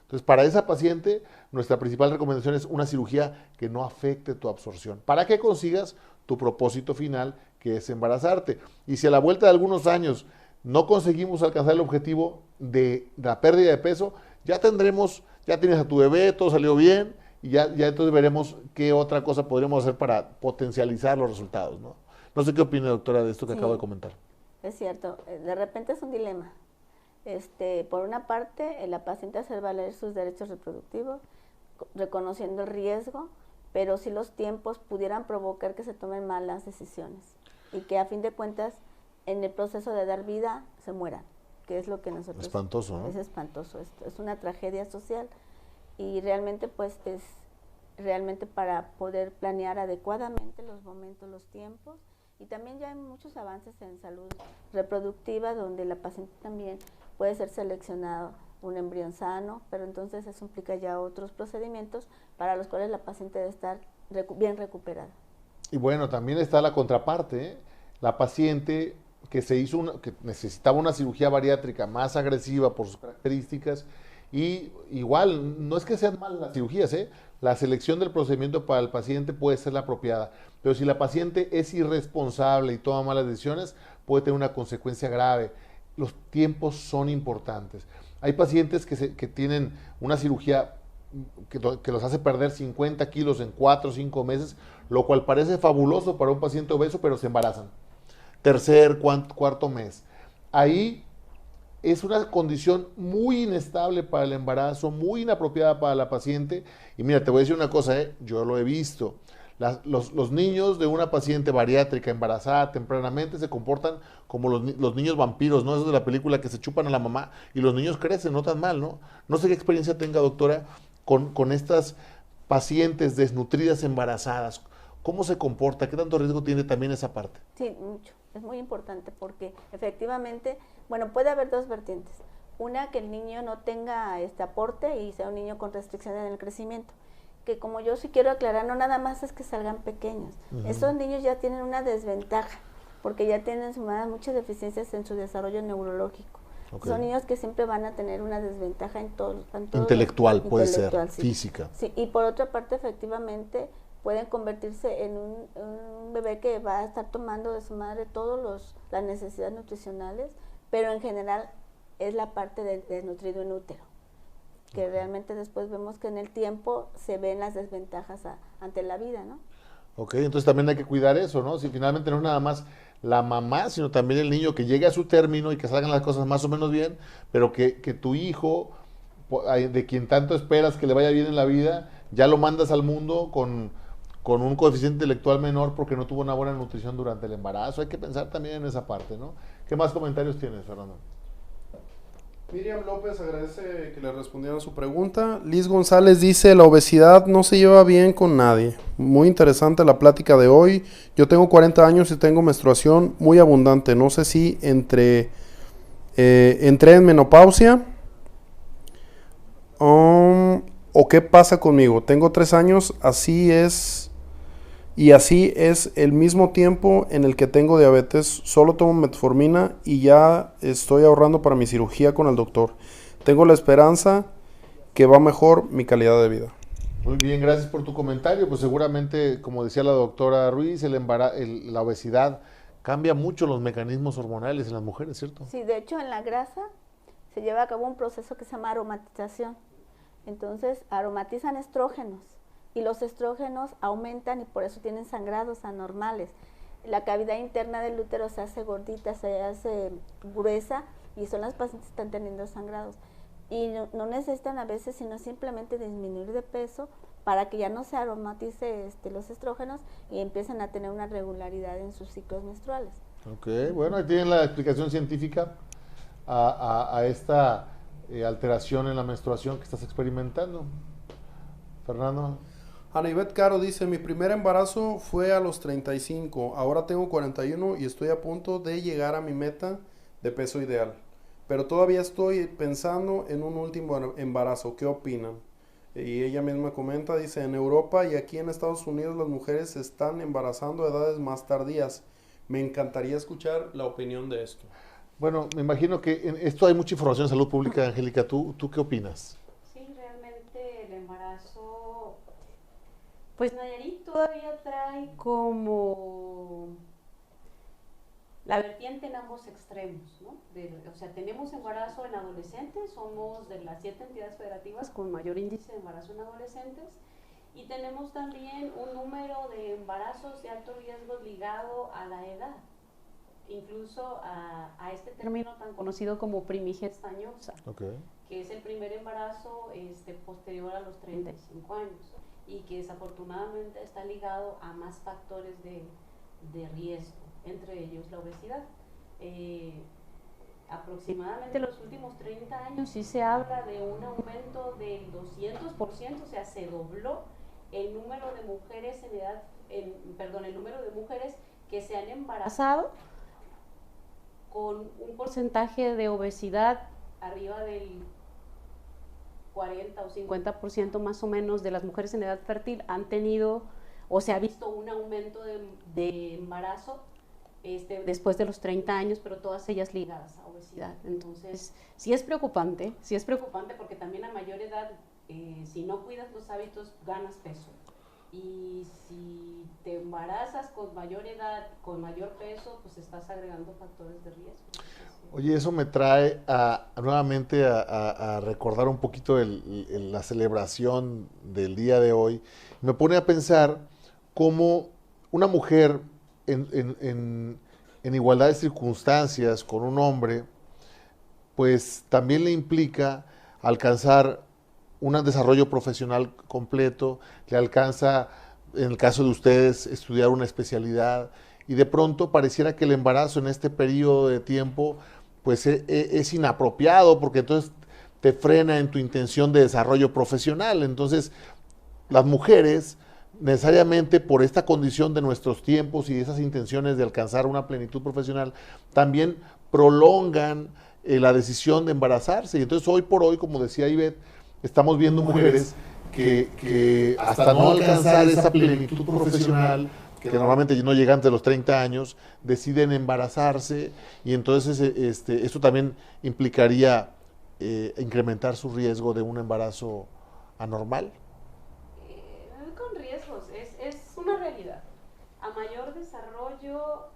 Entonces, para esa paciente, nuestra principal recomendación es una cirugía que no afecte tu absorción, para que consigas tu propósito final, que es embarazarte. Y si a la vuelta de algunos años no conseguimos alcanzar el objetivo de la pérdida de peso, ya tienes a tu bebé, todo salió bien, y ya entonces veremos qué otra cosa podríamos hacer para potencializar los resultados, ¿no? No sé qué opina, doctora, de esto que acabo de comentar. Es cierto, de repente es un dilema. Por una parte, la paciente hacer valer sus derechos reproductivos, reconociendo el riesgo, pero si los tiempos pudieran provocar que se tomen malas decisiones y que a fin de cuentas en el proceso de dar vida se mueran, que es lo que nosotros... Espantoso, ¿no? Es espantoso esto, es una tragedia social y realmente pues es realmente para poder planear adecuadamente los momentos, los tiempos, y también ya hay muchos avances en salud reproductiva donde la paciente también puede ser seleccionado un embrión sano, pero entonces eso implica ya otros procedimientos para los cuales la paciente debe estar bien recuperada. Y bueno, también está la contraparte, ¿eh? La paciente que que necesitaba una cirugía bariátrica más agresiva por sus características, y igual, no es que sean malas las cirugías, ¿eh? La selección del procedimiento para el paciente puede ser la apropiada, pero si la paciente es irresponsable y toma malas decisiones, puede tener una consecuencia grave. Los tiempos son importantes. Hay pacientes que tienen una cirugía que los hace perder 50 kilos en 4 o 5 meses, lo cual parece fabuloso para un paciente obeso, pero se embarazan. Tercer, cuarto mes. Ahí es una condición muy inestable para el embarazo, muy inapropiada para la paciente. Y mira, te voy a decir una cosa, yo lo he visto. Los niños de una paciente bariátrica embarazada tempranamente se comportan como los niños vampiros, ¿no? Eso de la película que se chupan a la mamá y los niños crecen, no tan mal, ¿no? No sé qué experiencia tenga, doctora, con estas pacientes desnutridas embarazadas. ¿Cómo se comporta? ¿Qué tanto riesgo tiene también esa parte? Sí, mucho. Es muy importante porque efectivamente, bueno, puede haber dos vertientes. Una, que el niño no tenga este aporte y sea un niño con restricciones en el crecimiento. Que como yo sí quiero aclarar, no nada más es que salgan pequeños. Estos niños ya tienen una desventaja porque ya tienen sumadas muchas deficiencias en su desarrollo neurológico. Son niños que siempre van a tener una desventaja en todo intelectual, puede ser, sí. física. Sí, y por otra parte, efectivamente, pueden convertirse en un bebé que va a estar tomando de su madre todas las necesidades nutricionales, pero en general es la parte del desnutrido en útero, que realmente después vemos que en el tiempo se ven las desventajas ante la vida, ¿no? Ok, entonces también hay que cuidar eso, ¿no? Si finalmente no es nada más la mamá, sino también el niño que llegue a su término y que salgan las cosas más o menos bien, pero que tu hijo, de quien tanto esperas que le vaya bien en la vida, ya lo mandas al mundo con un coeficiente intelectual menor porque no tuvo una buena nutrición durante el embarazo. Hay que pensar también en esa parte, ¿no? ¿Qué más comentarios tienes, Fernando? Miriam López agradece que le respondieran su pregunta. Liz González dice, la obesidad no se lleva bien con nadie. Muy interesante la plática de hoy. Yo tengo 40 años y tengo menstruación muy abundante. No sé si entré en menopausia o qué pasa conmigo. Tengo 3 años, así es el mismo tiempo en el que tengo diabetes. Solo tomo metformina y ya estoy ahorrando para mi cirugía con el doctor. Tengo la esperanza que va mejor mi calidad de vida. Muy bien, gracias por tu comentario. Pues seguramente, como decía la doctora Ruiz, la obesidad cambia mucho los mecanismos hormonales en las mujeres, ¿cierto? Sí, de hecho en la grasa se lleva a cabo un proceso que se llama aromatización. Entonces aromatizan estrógenos. Y los estrógenos aumentan y por eso tienen sangrados anormales. La cavidad interna del útero se hace gordita, se hace gruesa y son las pacientes que están teniendo sangrados. Y no necesitan a veces sino simplemente disminuir de peso para que ya no se aromatice los estrógenos y empiecen a tener una regularidad en sus ciclos menstruales. Ok, bueno, ahí tienen la explicación científica a esta alteración en la menstruación que estás experimentando. Fernando. Ana Ivette Caro dice, mi primer embarazo fue a los 35, ahora tengo 41 y estoy a punto de llegar a mi meta de peso ideal. Pero todavía estoy pensando en un último embarazo, ¿qué opinan? Y ella misma comenta, dice, en Europa y aquí en Estados Unidos las mujeres se están embarazando a edades más tardías. Me encantaría escuchar la opinión de esto. Bueno, me imagino que en esto hay mucha información de salud pública, Angélica. ¿Tú qué opinas? Sí, realmente el embarazo... Pues Nayarit todavía trae como la vertiente en ambos extremos, ¿no? O sea, tenemos embarazo en adolescentes, somos de las 7 entidades federativas con mayor índice de embarazo en adolescentes, y tenemos también un número de embarazos de alto riesgo ligado a la edad, incluso a este término tan conocido como primigestañosa, que es el primer embarazo posterior a los 35 años. Y que desafortunadamente está ligado a más factores de riesgo, entre ellos la obesidad. Aproximadamente en los últimos 30 años sí se habla de un aumento del 200%, o sea, se dobló el número de mujeres el número de mujeres que se han embarazado con un porcentaje de obesidad arriba del 40 o 50% más o menos de las mujeres en edad fértil han tenido o se ha visto un aumento de embarazo después de los 30 años, pero todas ellas ligadas a obesidad. Entonces, sí es preocupante porque también a mayor edad, si no cuidas los hábitos, ganas peso. Y si te embarazas con mayor edad, con mayor peso, pues estás agregando factores de riesgo. Oye, eso me trae nuevamente a recordar un poquito la celebración del día de hoy. Me pone a pensar cómo una mujer en igualdad de circunstancias con un hombre, pues también le implica alcanzar un desarrollo profesional completo, le alcanza, en el caso de ustedes, estudiar una especialidad, y de pronto pareciera que el embarazo en este periodo de tiempo pues es inapropiado, porque entonces te frena en tu intención de desarrollo profesional. Entonces las mujeres necesariamente por esta condición de nuestros tiempos y esas intenciones de alcanzar una plenitud profesional, también prolongan la decisión de embarazarse. Y entonces hoy por hoy, como decía Ivette, estamos viendo mujeres que hasta no alcanzar esa plenitud profesional, que normalmente no llegan antes de los 30 años, deciden embarazarse, y entonces esto también implicaría incrementar su riesgo de un embarazo anormal. Con riesgos, es una realidad. A mayor desarrollo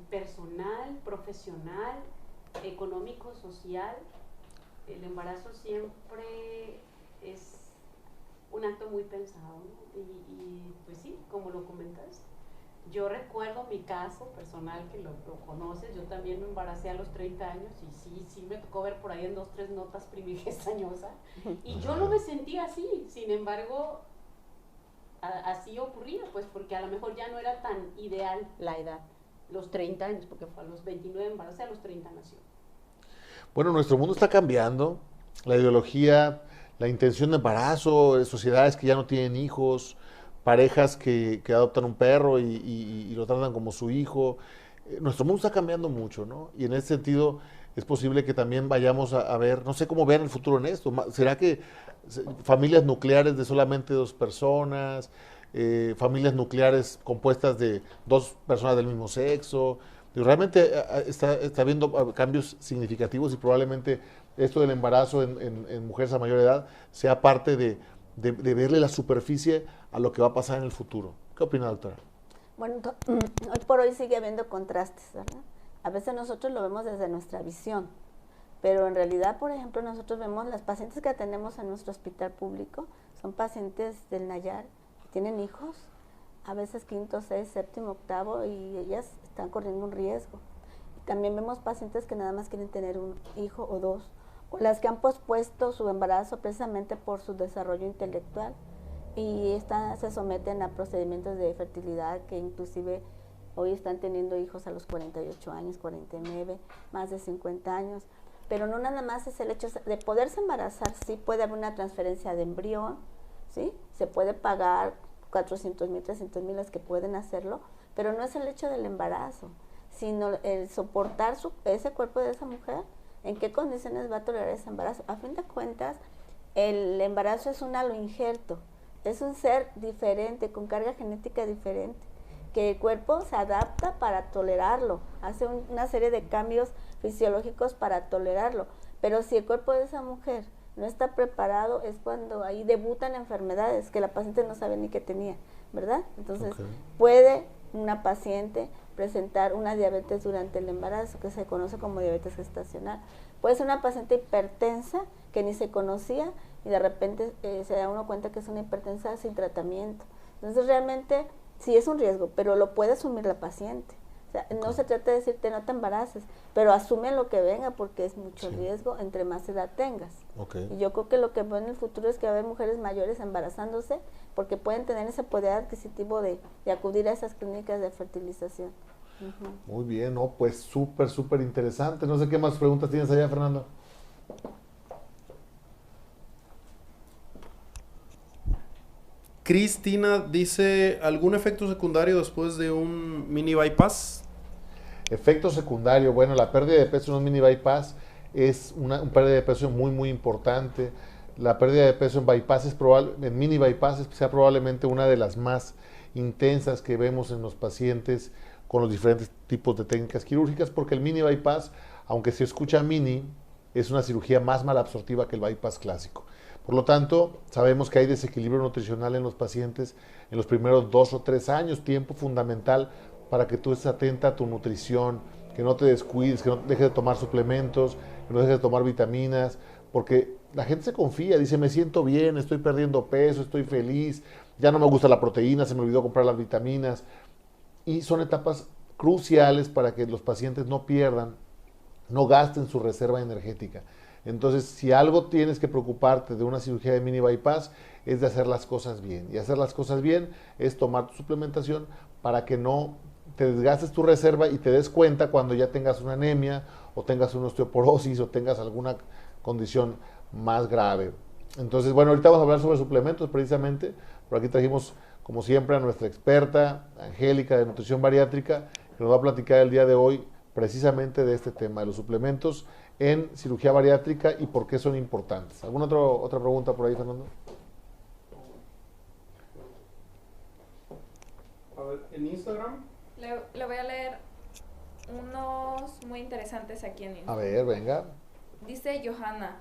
personal, profesional, económico, social, el embarazo siempre es un acto muy pensado, ¿no? Y pues sí, como lo comentas, yo recuerdo mi caso personal, que lo conoces, yo también me embaracé a los 30 años y sí me tocó ver por ahí en 2, 3 notas primigestañosa, y yo no me sentía así. Sin embargo, así ocurría, pues porque a lo mejor ya no era tan ideal la edad, los 30 años, porque fue a los 29 embaracé, a los 30 nació. Bueno, nuestro mundo está cambiando, la ideología, la intención de embarazo, sociedades que ya no tienen hijos, parejas que adoptan un perro y lo tratan como su hijo. Nuestro mundo está cambiando mucho, ¿no? Y en ese sentido es posible que también vayamos a ver, no sé cómo vean el futuro en esto. ¿Será que familias nucleares de solamente 2 personas, familias nucleares compuestas de 2 personas del mismo sexo? Realmente está habiendo cambios significativos, y probablemente esto del embarazo en mujeres a mayor edad sea parte de verle la superficie a lo que va a pasar en el futuro. ¿Qué opina, doctora? Bueno, hoy por hoy sigue habiendo contrastes, ¿verdad? A veces nosotros lo vemos desde nuestra visión, pero en realidad, por ejemplo, nosotros vemos las pacientes que atendemos en nuestro hospital público, son pacientes del Nayar, que tienen hijos, a veces 5º, 6º, 7º, 8º, y ellas están corriendo un riesgo. También vemos pacientes que nada más quieren tener un hijo o 2, o las que han pospuesto su embarazo precisamente por su desarrollo intelectual, y se someten a procedimientos de fertilidad que inclusive hoy están teniendo hijos a los 48 años, 49, más de 50 años. Pero no nada más es el hecho de poderse embarazar, sí puede haber una transferencia de embrión, ¿sí? Se puede pagar 400,000, 300,000 las que pueden hacerlo, pero no es el hecho del embarazo, sino el soportar ese cuerpo de esa mujer, en qué condiciones va a tolerar ese embarazo. A fin de cuentas, el embarazo es un aloinjerto, es un ser diferente, con carga genética diferente, que el cuerpo se adapta para tolerarlo, hace una serie de cambios fisiológicos para tolerarlo, pero si el cuerpo de esa mujer no está preparado, es cuando ahí debutan enfermedades que la paciente no sabe ni que tenía, ¿verdad? Entonces, puede una paciente presentar una diabetes durante el embarazo, que se conoce como diabetes gestacional. Puede ser una paciente hipertensa que ni se conocía y de repente se da uno cuenta que es una hipertensa sin tratamiento. Entonces, realmente sí es un riesgo, pero lo puede asumir la paciente. O sea, no se trata de decirte no te embaraces, pero asume lo que venga, porque es mucho riesgo entre más edad tengas. Y yo creo que lo que veo en el futuro es que va a haber mujeres mayores embarazándose, porque pueden tener ese poder adquisitivo de acudir a esas clínicas de fertilización. Muy bien, ¿no? Pues súper interesante. No sé qué más preguntas tienes allá, Fernando. Cristina dice, ¿algún efecto secundario después de un mini bypass? Efecto secundario, bueno, la pérdida de peso en un mini bypass es una pérdida de peso muy importante. La pérdida de peso en bypass en mini bypass sea probablemente una de las más intensas que vemos en los pacientes con los diferentes tipos de técnicas quirúrgicas, porque el mini bypass, aunque se escucha mini, es una cirugía más malabsortiva que el bypass clásico. Por lo tanto, sabemos que hay desequilibrio nutricional en los pacientes en los primeros 2 o 3 años, tiempo fundamental para que tú estés atenta a tu nutrición, que no te descuides, que no dejes de tomar suplementos, que no dejes de tomar vitaminas, porque la gente se confía, dice, me siento bien, estoy perdiendo peso, estoy feliz, ya no me gusta la proteína, se me olvidó comprar las vitaminas. Y son etapas cruciales para que los pacientes no pierdan, no gasten su reserva energética. Entonces, si algo tienes que preocuparte de una cirugía de mini bypass, es de hacer las cosas bien. Y hacer las cosas bien es tomar tu suplementación para que no te desgastes tu reserva y te des cuenta cuando ya tengas una anemia, o tengas una osteoporosis, o tengas alguna condición más grave. Entonces, bueno, ahorita vamos a hablar sobre suplementos precisamente. Por aquí trajimos como siempre, a nuestra experta, Angélica, de Nutrición Bariátrica, que nos va a platicar el día de hoy precisamente de este tema, de los suplementos en cirugía bariátrica y por qué son importantes. ¿Alguna otra pregunta por ahí, Fernando? A ver, en Instagram. Le voy a leer unos muy interesantes aquí en Instagram. A ver, venga. Dice Johanna,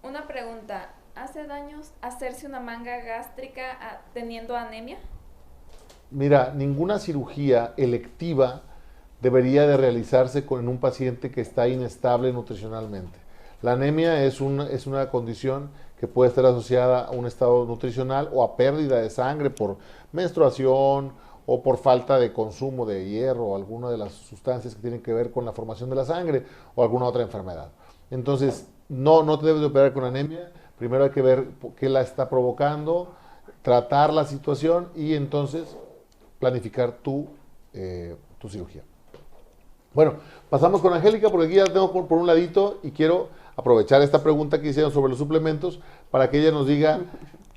una pregunta, ¿hace daño hacerse una manga gástrica teniendo anemia? Mira, ninguna cirugía electiva debería de realizarse en un paciente que está inestable nutricionalmente. La anemia es una condición que puede estar asociada a un estado nutricional o a pérdida de sangre por menstruación o por falta de consumo de hierro o alguna de las sustancias que tienen que ver con la formación de la sangre o alguna otra enfermedad. Entonces, no te debes de operar con anemia. Primero hay que ver qué la está provocando, tratar la situación y entonces planificar tu cirugía. Bueno, pasamos con Angélica porque aquí ya la tengo por un ladito y quiero aprovechar esta pregunta que hicieron sobre los suplementos para que ella nos diga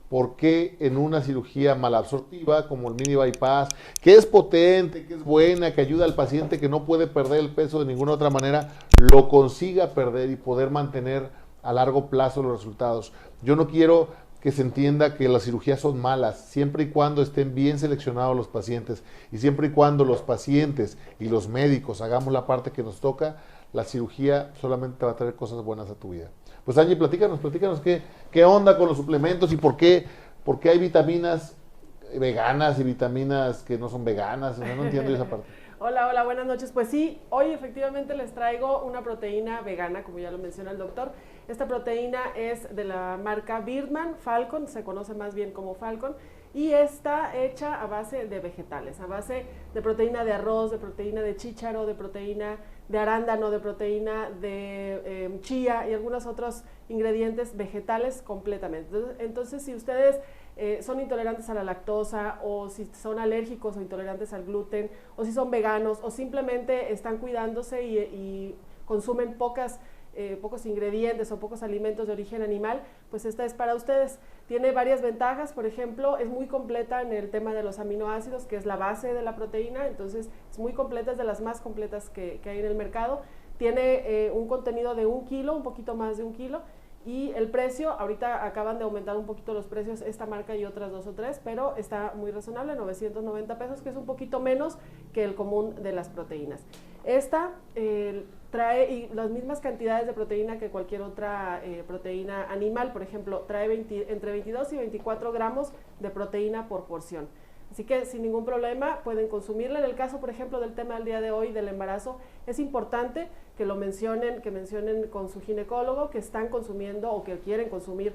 por qué en una cirugía malabsortiva como el mini bypass, que es potente, que es buena, que ayuda al paciente que no puede perder el peso de ninguna otra manera, lo consiga perder y poder mantener a largo plazo los resultados. Yo no quiero que se entienda que las cirugías son malas, siempre y cuando estén bien seleccionados los pacientes y siempre y cuando los pacientes y los médicos hagamos la parte que nos toca, la cirugía solamente te va a traer cosas buenas a tu vida. Pues Angie, platícanos qué onda con los suplementos y por qué hay vitaminas veganas y vitaminas que no son veganas. No entiendo esa parte. Hola, buenas noches. Pues sí, hoy efectivamente les traigo una proteína vegana, como ya lo menciona el doctor. Esta proteína es de la marca Birdman, Falcon, se conoce más bien como Falcon, y está hecha a base de vegetales, a base de proteína de arroz, de proteína de chícharo, de proteína de arándano, de proteína de chía y algunos otros ingredientes vegetales completamente. Entonces, si ustedes son intolerantes a la lactosa o si son alérgicos o intolerantes al gluten o si son veganos o simplemente están cuidándose y consumen pocos ingredientes o pocos alimentos de origen animal, pues esta es para ustedes. Tiene varias ventajas, por ejemplo, es muy completa en el tema de los aminoácidos, que es la base de la proteína, entonces es muy completa, es de las más completas que hay en el mercado. Tiene un contenido de 1 kilo, un poquito más de 1 kilo, y el precio, ahorita acaban de aumentar un poquito los precios esta marca y otras 2 o 3, pero está muy razonable, 990 pesos, que es un poquito menos que el común de las proteínas. Esta trae las mismas cantidades de proteína que cualquier otra proteína animal, por ejemplo, trae entre 22 y 24 gramos de proteína por porción. Así que sin ningún problema pueden consumirla. En el caso, por ejemplo, del tema del día de hoy, del embarazo, es importante que lo mencionen, con su ginecólogo, que están consumiendo o que quieren consumir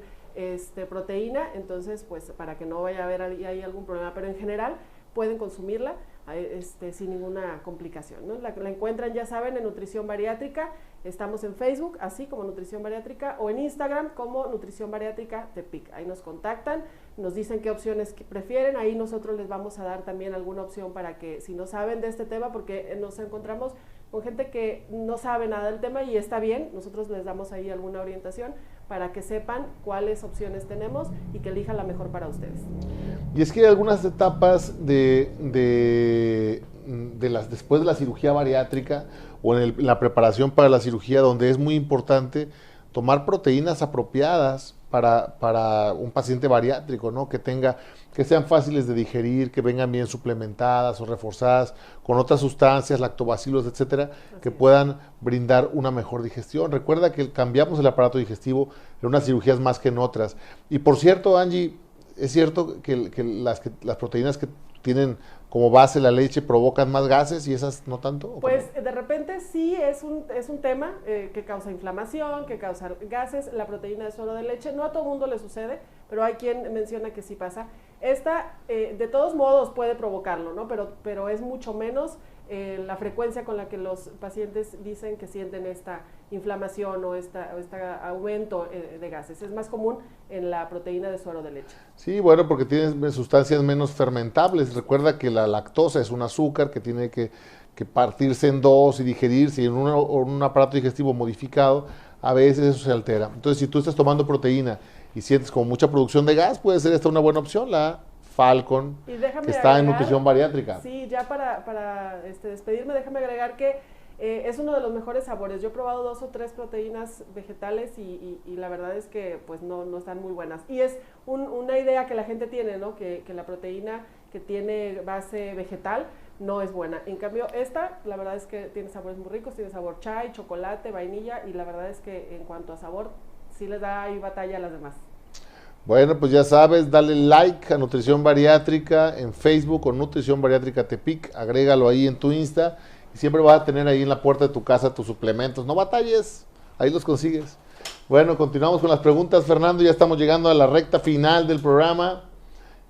proteína, entonces pues para que no vaya a haber ahí algún problema, pero en general pueden consumirla sin ninguna complicación, ¿no? La encuentran, ya saben, en Nutrición Bariátrica. Estamos en Facebook, así como Nutrición Bariátrica, o en Instagram como Nutrición Bariátrica Tepic. Ahí nos contactan, nos dicen qué opciones prefieren, ahí nosotros les vamos a dar también alguna opción para que, si no saben de este tema, porque nos encontramos con gente que no sabe nada del tema y está bien, nosotros les damos ahí alguna orientación para que sepan cuáles opciones tenemos y que elijan la mejor para ustedes. Y es que hay algunas etapas después de la cirugía bariátrica o en la preparación para la cirugía donde es muy importante tomar proteínas apropiadas para un paciente bariátrico, ¿no? Que sean fáciles de digerir, que vengan bien suplementadas o reforzadas con otras sustancias, lactobacilos, etcétera, que puedan brindar una mejor digestión. Recuerda que cambiamos el aparato digestivo en unas cirugías más que en otras. Y por cierto, Angie, ¿es cierto que las proteínas que tienen como base la leche provocan más gases y esas no tanto? Pues de repente sí es un tema que causa inflamación, que causa gases, la proteína de suero de leche. No a todo mundo le sucede, pero hay quien menciona que sí pasa. Esta de todos modos puede provocarlo, ¿no? Pero es mucho menos la frecuencia con la que los pacientes dicen que sienten esta inflamación o este aumento de gases. Es más común en la proteína de suero de leche. Sí, bueno, porque tiene sustancias menos fermentables. Recuerda que la lactosa es un azúcar que tiene que partirse en dos y digerirse, y en un aparato digestivo modificado, a veces eso se altera. Entonces, si tú estás tomando proteína y sientes como mucha producción de gas, puede ser esta una buena opción, la Falcon, Y déjame que está en agregar- nutrición bariátrica. Sí, ya para despedirme, déjame agregar que es uno de los mejores sabores. Yo he probado 2 o 3 proteínas vegetales y la verdad es que pues no están muy buenas. Y es una idea que la gente tiene, ¿no? Que la proteína que tiene base vegetal no es buena. En cambio, esta, la verdad es que tiene sabores muy ricos, tiene sabor chai, chocolate, vainilla, y la verdad es que en cuanto a sabor, sí les da ahí batalla a las demás. Bueno, pues ya sabes, dale like a Nutrición Bariátrica en Facebook o Nutrición Bariátrica Tepic, agrégalo ahí en tu Insta y siempre vas a tener ahí en la puerta de tu casa tus suplementos. No batalles, ahí los consigues. Bueno, continuamos con las preguntas, Fernando, ya estamos llegando a la recta final del programa.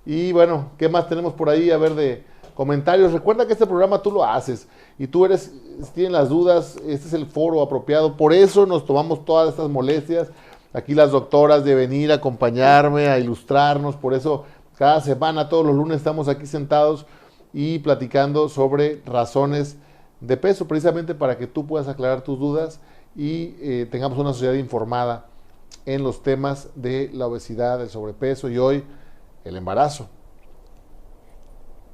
Y bueno, ¿qué más tenemos por ahí? A ver, de comentarios. Recuerda que este programa tú lo haces y tú tienes las dudas, este es el foro apropiado, por eso nos tomamos todas estas molestias. Aquí las doctoras de venir a acompañarme, a ilustrarnos, por eso cada semana, todos los lunes estamos aquí sentados y platicando sobre razones de peso, precisamente para que tú puedas aclarar tus dudas y tengamos una sociedad informada en los temas de la obesidad, el sobrepeso y hoy el embarazo.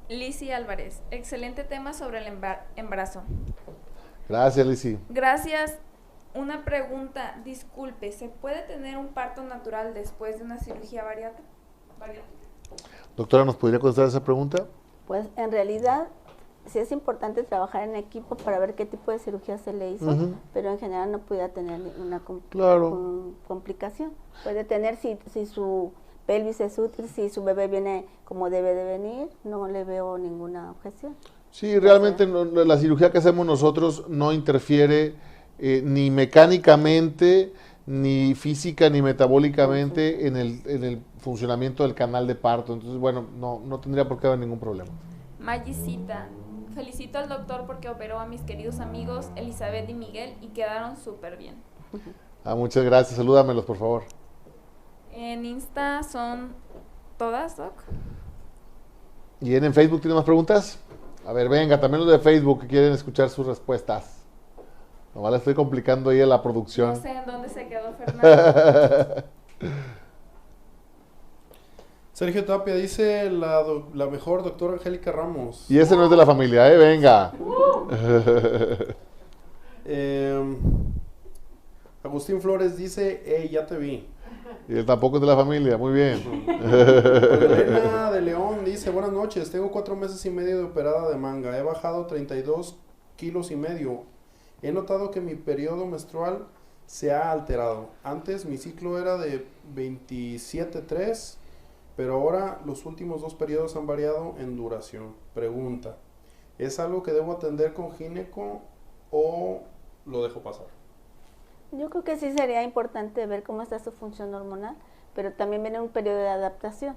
Lizzy Álvarez, excelente tema sobre el embarazo. Gracias, Lizzy. Gracias. Una pregunta, disculpe, ¿se puede tener un parto natural después de una cirugía bariátrica? Doctora, ¿nos podría contestar esa pregunta? Pues en realidad sí es importante trabajar en equipo para ver qué tipo de cirugía se le hizo, Ujú. pero en general no pudiera tener ninguna Claro. complicación. Puede tener si su pelvis es útil, si su bebé viene como debe de venir, no le veo ninguna objeción. Sí, realmente la cirugía que hacemos nosotros no interfiere ni mecánicamente, ni física, ni metabólicamente en el funcionamiento del canal de parto. Entonces, bueno, no tendría por qué haber ningún problema. Magicita, felicito al doctor porque operó a mis queridos amigos Elizabeth y Miguel y quedaron súper bien. Muchas gracias. Salúdamelos, por favor. En Insta son todas, Doc. ¿Y en Facebook tiene más preguntas? A ver, venga, también los de Facebook que quieren escuchar sus respuestas. Nomás le estoy complicando ahí a la producción. No sé en dónde se quedó Fernando. Sergio Tapia dice la mejor doctora Angélica Ramos. Y ese no es de la familia, venga. Agustín Flores dice, hey, ya te vi. Y él tampoco es de la familia, muy bien. Elena de León dice, buenas noches, tengo 4 meses y medio de operada de manga, he bajado 32 kilos y medio. He notado que mi periodo menstrual se ha alterado. Antes mi ciclo era de 27.3, pero ahora los últimos 2 periodos han variado en duración. Pregunta, ¿es algo que debo atender con gineco o lo dejo pasar? Yo creo que sí sería importante ver cómo está su función hormonal, pero también viene un periodo de adaptación,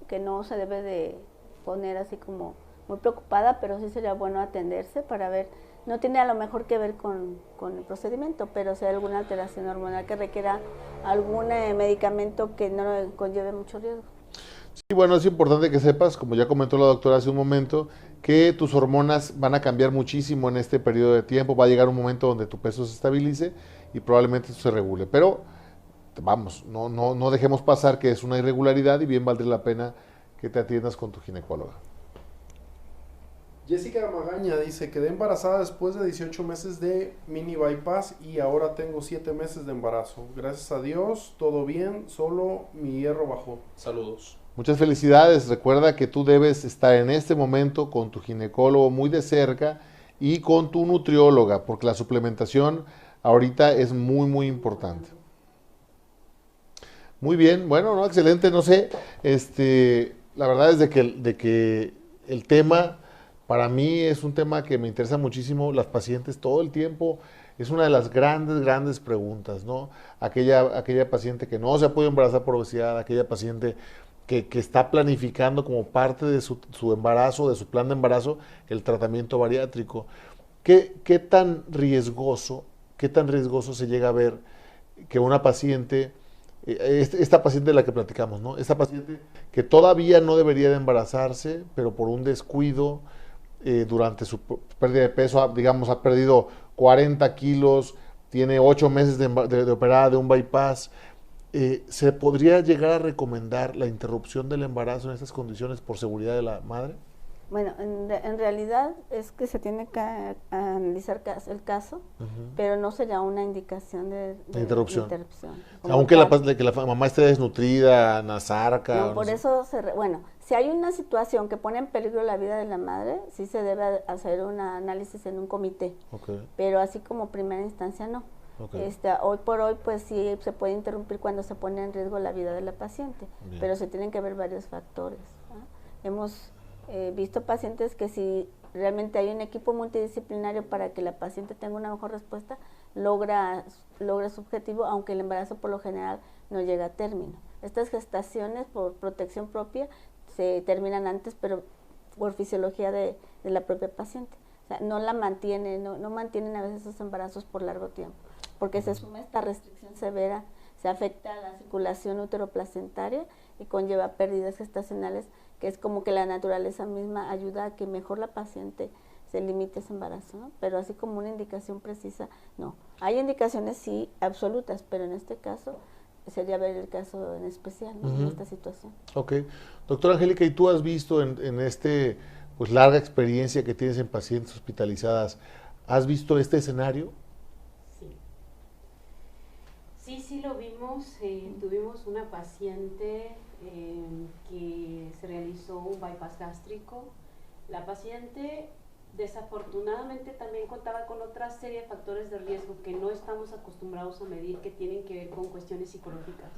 que no se debe de poner así como muy preocupada, pero sí sería bueno atenderse para ver, no tiene a lo mejor que ver con el procedimiento, pero si hay alguna alteración hormonal que requiera algún medicamento que no conlleve mucho riesgo. Sí, bueno, es importante que sepas, como ya comentó la doctora hace un momento, que tus hormonas van a cambiar muchísimo en este periodo de tiempo. Va a llegar un momento donde tu peso se estabilice y probablemente esto se regule. Pero, vamos, no dejemos pasar que es una irregularidad y bien valdría la pena que te atiendas con tu ginecóloga. Jessica Magaña dice, quedé embarazada después de 18 meses de mini bypass y ahora tengo 7 meses de embarazo. Gracias a Dios, todo bien, solo mi hierro bajó. Saludos. Muchas felicidades. Recuerda que tú debes estar en este momento con tu ginecólogo muy de cerca y con tu nutrióloga, porque la suplementación ahorita es muy, muy importante. Muy bien, bueno, no, excelente, no sé, la verdad es de que el tema para mí es un tema que me interesa muchísimo, las pacientes todo el tiempo, es una de las grandes preguntas, ¿no? Aquella paciente que no se ha podido embarazar por obesidad, aquella paciente que está planificando como parte de su embarazo, de su plan de embarazo, el tratamiento bariátrico. ¿Qué tan riesgoso se llega a ver que una paciente, esta paciente de la que platicamos, ¿no? Esta paciente que todavía no debería de embarazarse, pero por un descuido durante su pérdida de peso, digamos, ha perdido 40 kilos, tiene 8 meses de operada de un bypass, ¿se podría llegar a recomendar la interrupción del embarazo en estas condiciones por seguridad de la madre? Bueno, en realidad es que se tiene que analizar el caso, pero no sería una indicación de interrupción. Como Aunque tal. que la mamá esté desnutrida, nazarca. No, por eso, bueno, si hay una situación que pone en peligro la vida de la madre, sí se debe hacer un análisis en un comité, Okay. pero así como primera instancia no. Okay. Hoy por hoy, pues sí se puede interrumpir cuando se pone en riesgo la vida de la paciente, Bien. pero se tienen que ver varios factores, ¿no? Hemos visto pacientes que si realmente hay un equipo multidisciplinario para que la paciente tenga una mejor respuesta, logra su objetivo, aunque el embarazo por lo general no llega a término. Estas gestaciones por protección propia se terminan antes, pero por fisiología de la propia paciente. O sea, no mantienen a veces esos embarazos por largo tiempo, porque se suma esta restricción severa, se afecta a la circulación uteroplacentaria y conlleva pérdidas gestacionales, que es como que la naturaleza misma ayuda a que mejor la paciente se limite ese embarazo, ¿no? Pero así como una indicación precisa, no. Hay indicaciones sí absolutas, pero en este caso sería ver el caso en especial, ¿no? En esta situación. Ok. Doctora Angélica, ¿y tú has visto en pues larga experiencia que tienes en pacientes hospitalizadas, has visto este escenario? Sí lo vimos. Tuvimos una paciente que se realizó un bypass gástrico. La paciente desafortunadamente también contaba con otra serie de factores de riesgo que no estamos acostumbrados a medir, que tienen que ver con cuestiones psicológicas,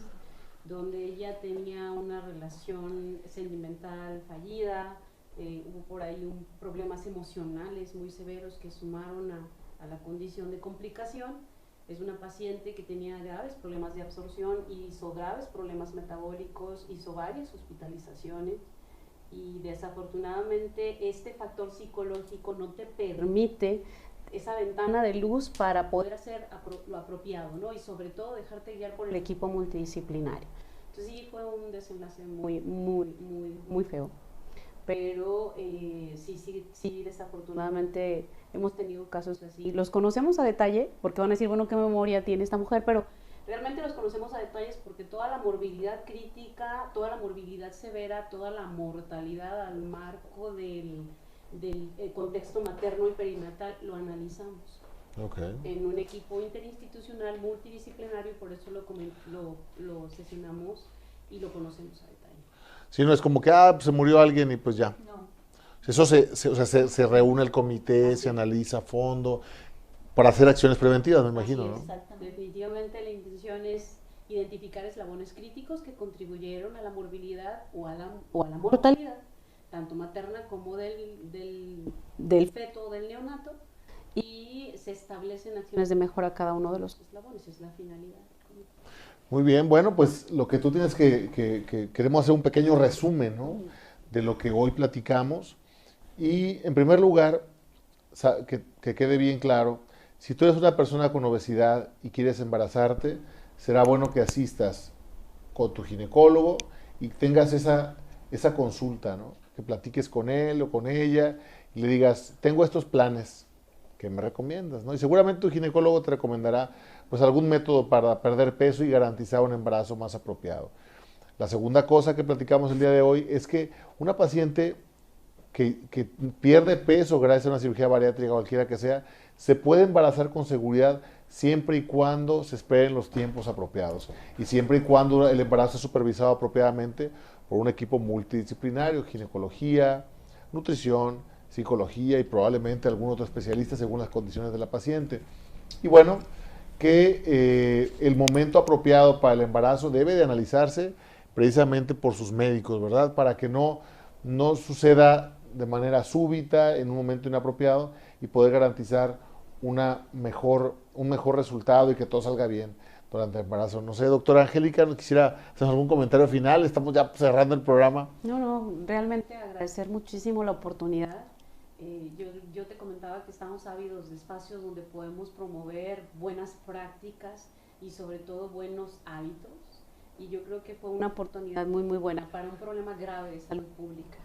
donde ella tenía una relación sentimental fallida, hubo por ahí problemas emocionales muy severos que sumaron a la condición de complicación. Es una paciente que tenía graves problemas de absorción, hizo graves problemas metabólicos, hizo varias hospitalizaciones y desafortunadamente este factor psicológico no te permite esa ventana de luz para poder hacer lo apropiado, ¿no? Y sobre todo dejarte guiar por el equipo multidisciplinario. Entonces sí fue un desenlace muy feo. Pero sí, desafortunadamente hemos tenido casos así. Los conocemos a detalle, porque van a decir, bueno, ¿qué memoria tiene esta mujer? Pero realmente los conocemos a detalles porque toda la morbilidad crítica, toda la morbilidad severa, toda la mortalidad al marco del contexto materno y perinatal lo analizamos. Okay. En un equipo interinstitucional multidisciplinario, por eso lo sesionamos y lo conocemos a detalle. Si no es como que pues se murió alguien y pues ya. No. Eso se reúne el comité, se analiza a fondo para hacer acciones preventivas, me imagino, ¿no? Exactamente. Definitivamente la intención es identificar eslabones críticos que contribuyeron a la morbilidad o a la mortalidad, tanto materna como del feto o del neonato, y se establecen acciones de mejora a cada uno de los eslabones, es la finalidad. Muy bien, bueno, pues lo que tú tienes que queremos hacer un pequeño resumen, ¿no? De lo que hoy platicamos. Y en primer lugar, que quede bien claro, si tú eres una persona con obesidad y quieres embarazarte, será bueno que asistas con tu ginecólogo y tengas esa consulta, ¿no? Que platiques con él o con ella y le digas, tengo estos planes, ¿qué me recomiendas? ¿No? Y seguramente tu ginecólogo te recomendará pues algún método para perder peso y garantizar un embarazo más apropiado. La segunda cosa que platicamos el día de hoy es que una paciente que pierde peso gracias a una cirugía bariátrica, cualquiera que sea, se puede embarazar con seguridad siempre y cuando se esperen los tiempos apropiados y siempre y cuando el embarazo es supervisado apropiadamente por un equipo multidisciplinario, ginecología, nutrición, psicología y probablemente algún otro especialista según las condiciones de la paciente. Y bueno, que el momento apropiado para el embarazo debe de analizarse precisamente por sus médicos, ¿verdad? Para que no suceda de manera súbita en un momento inapropiado y poder garantizar un mejor resultado y que todo salga bien durante el embarazo. No sé, doctora Angélica, ¿no quisiera hacer algún comentario final? Estamos ya cerrando el programa. No, realmente agradecer muchísimo la oportunidad. Yo te comentaba que estamos ávidos de espacios donde podemos promover buenas prácticas y sobre todo buenos hábitos, y yo creo que fue una oportunidad muy buena para un problema grave de salud pública.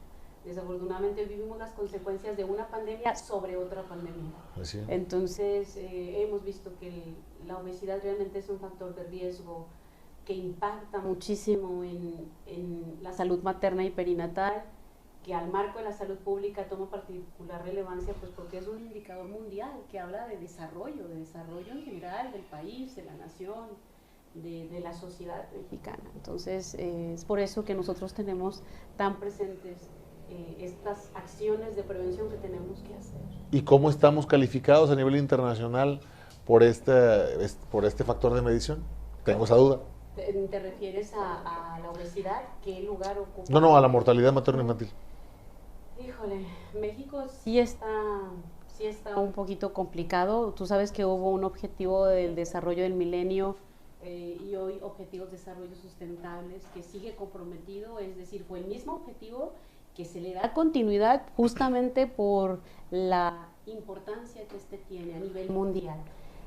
Desafortunadamente vivimos las consecuencias de una pandemia sobre otra pandemia. Sí. Entonces hemos visto que la obesidad realmente es un factor de riesgo que impacta muchísimo en la salud materna y perinatal, que al marco de la salud pública toma particular relevancia, pues porque es un indicador mundial que habla de desarrollo en general del país, de la nación, de la sociedad mexicana. Entonces, es por eso que nosotros tenemos tan presentes estas acciones de prevención que tenemos que hacer. ¿Y cómo estamos calificados a nivel internacional por este factor de medición? Tengo esa duda. ¿Te refieres a la obesidad? ¿Qué lugar ocupa? No, a la mortalidad materno-infantil. Híjole, México sí está un poquito complicado. Tú sabes que hubo un objetivo del desarrollo del milenio y hoy objetivos de desarrollo sustentables que sigue comprometido, es decir, fue el mismo objetivo que se le da continuidad justamente por la importancia que este tiene a nivel mundial.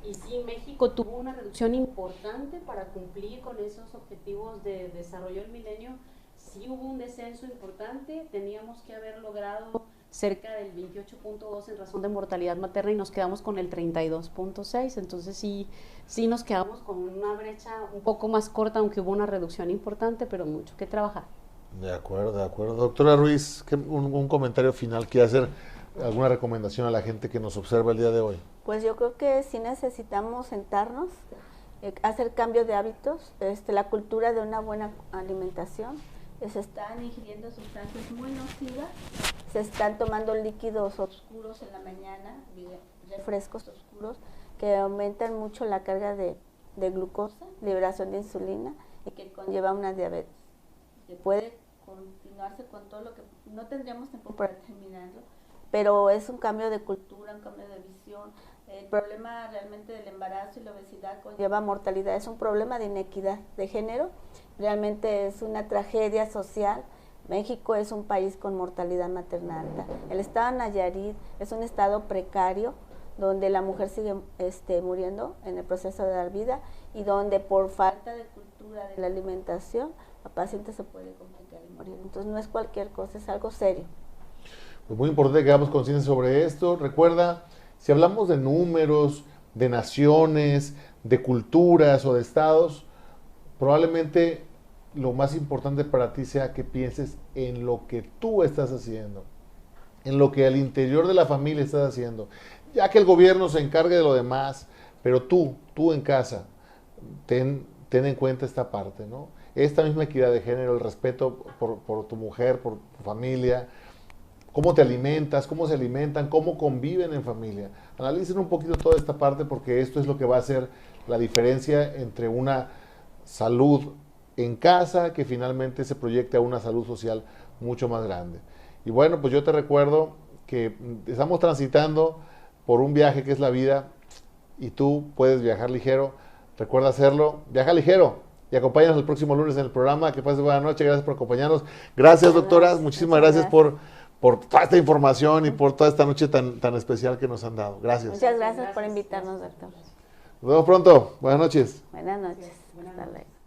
Y sí, México tuvo una reducción importante para cumplir con esos objetivos de desarrollo del milenio. Sí hubo un descenso importante, teníamos que haber logrado cerca del 28.2 en razón de mortalidad materna y nos quedamos con el 32.6, entonces sí nos quedamos con una brecha un poco más corta, aunque hubo una reducción importante, pero mucho que trabajar. De acuerdo. Doctora Ruiz, un comentario final, ¿quiere hacer alguna recomendación a la gente que nos observa el día de hoy? Pues yo creo que sí necesitamos sentarnos, hacer cambio de hábitos, la cultura de una buena alimentación. Se están ingiriendo sustancias muy nocivas, se están tomando líquidos oscuros en la mañana, refrescos oscuros, que aumentan mucho la carga de glucosa, liberación de insulina y que conlleva una diabetes. Que puede continuarse con todo lo que no tendríamos tiempo para terminarlo, pero es un cambio de cultura, un cambio de visión. El problema realmente del embarazo y la obesidad conlleva mortalidad, es un problema de inequidad de género, realmente es una tragedia social. México es un país con mortalidad materna alta. El estado de Nayarit es un estado precario donde la mujer sigue muriendo en el proceso de dar vida y donde por falta de cultura de la alimentación la paciente se puede complicar y morir. Entonces no es cualquier cosa, es algo serio. Pues muy importante que hagamos conciencia sobre esto. Recuerda, si hablamos de números, de naciones, de culturas o de estados, probablemente lo más importante para ti sea que pienses en lo que tú estás haciendo, en lo que al interior de la familia estás haciendo. Ya que el gobierno se encargue de lo demás, pero tú en casa, ten en cuenta esta parte, ¿no? Esta misma equidad de género, el respeto por tu mujer, por tu familia, cómo te alimentas, cómo se alimentan, cómo conviven en familia. Analicen un poquito toda esta parte porque esto es lo que va a hacer la diferencia entre una salud en casa que finalmente se proyecte a una salud social mucho más grande. Y bueno, pues yo te recuerdo que estamos transitando por un viaje que es la vida y tú puedes viajar ligero. Recuerda hacerlo, viaja ligero y acompáñanos el próximo lunes en el programa. Que pases buena noche, gracias por acompañarnos. Gracias, doctoras, muchísimas gracias por toda esta información y por toda esta noche tan especial que nos han dado. Gracias. Muchas gracias por invitarnos, doctor. Nos vemos pronto. Buenas noches. Buenas noches. Hasta luego.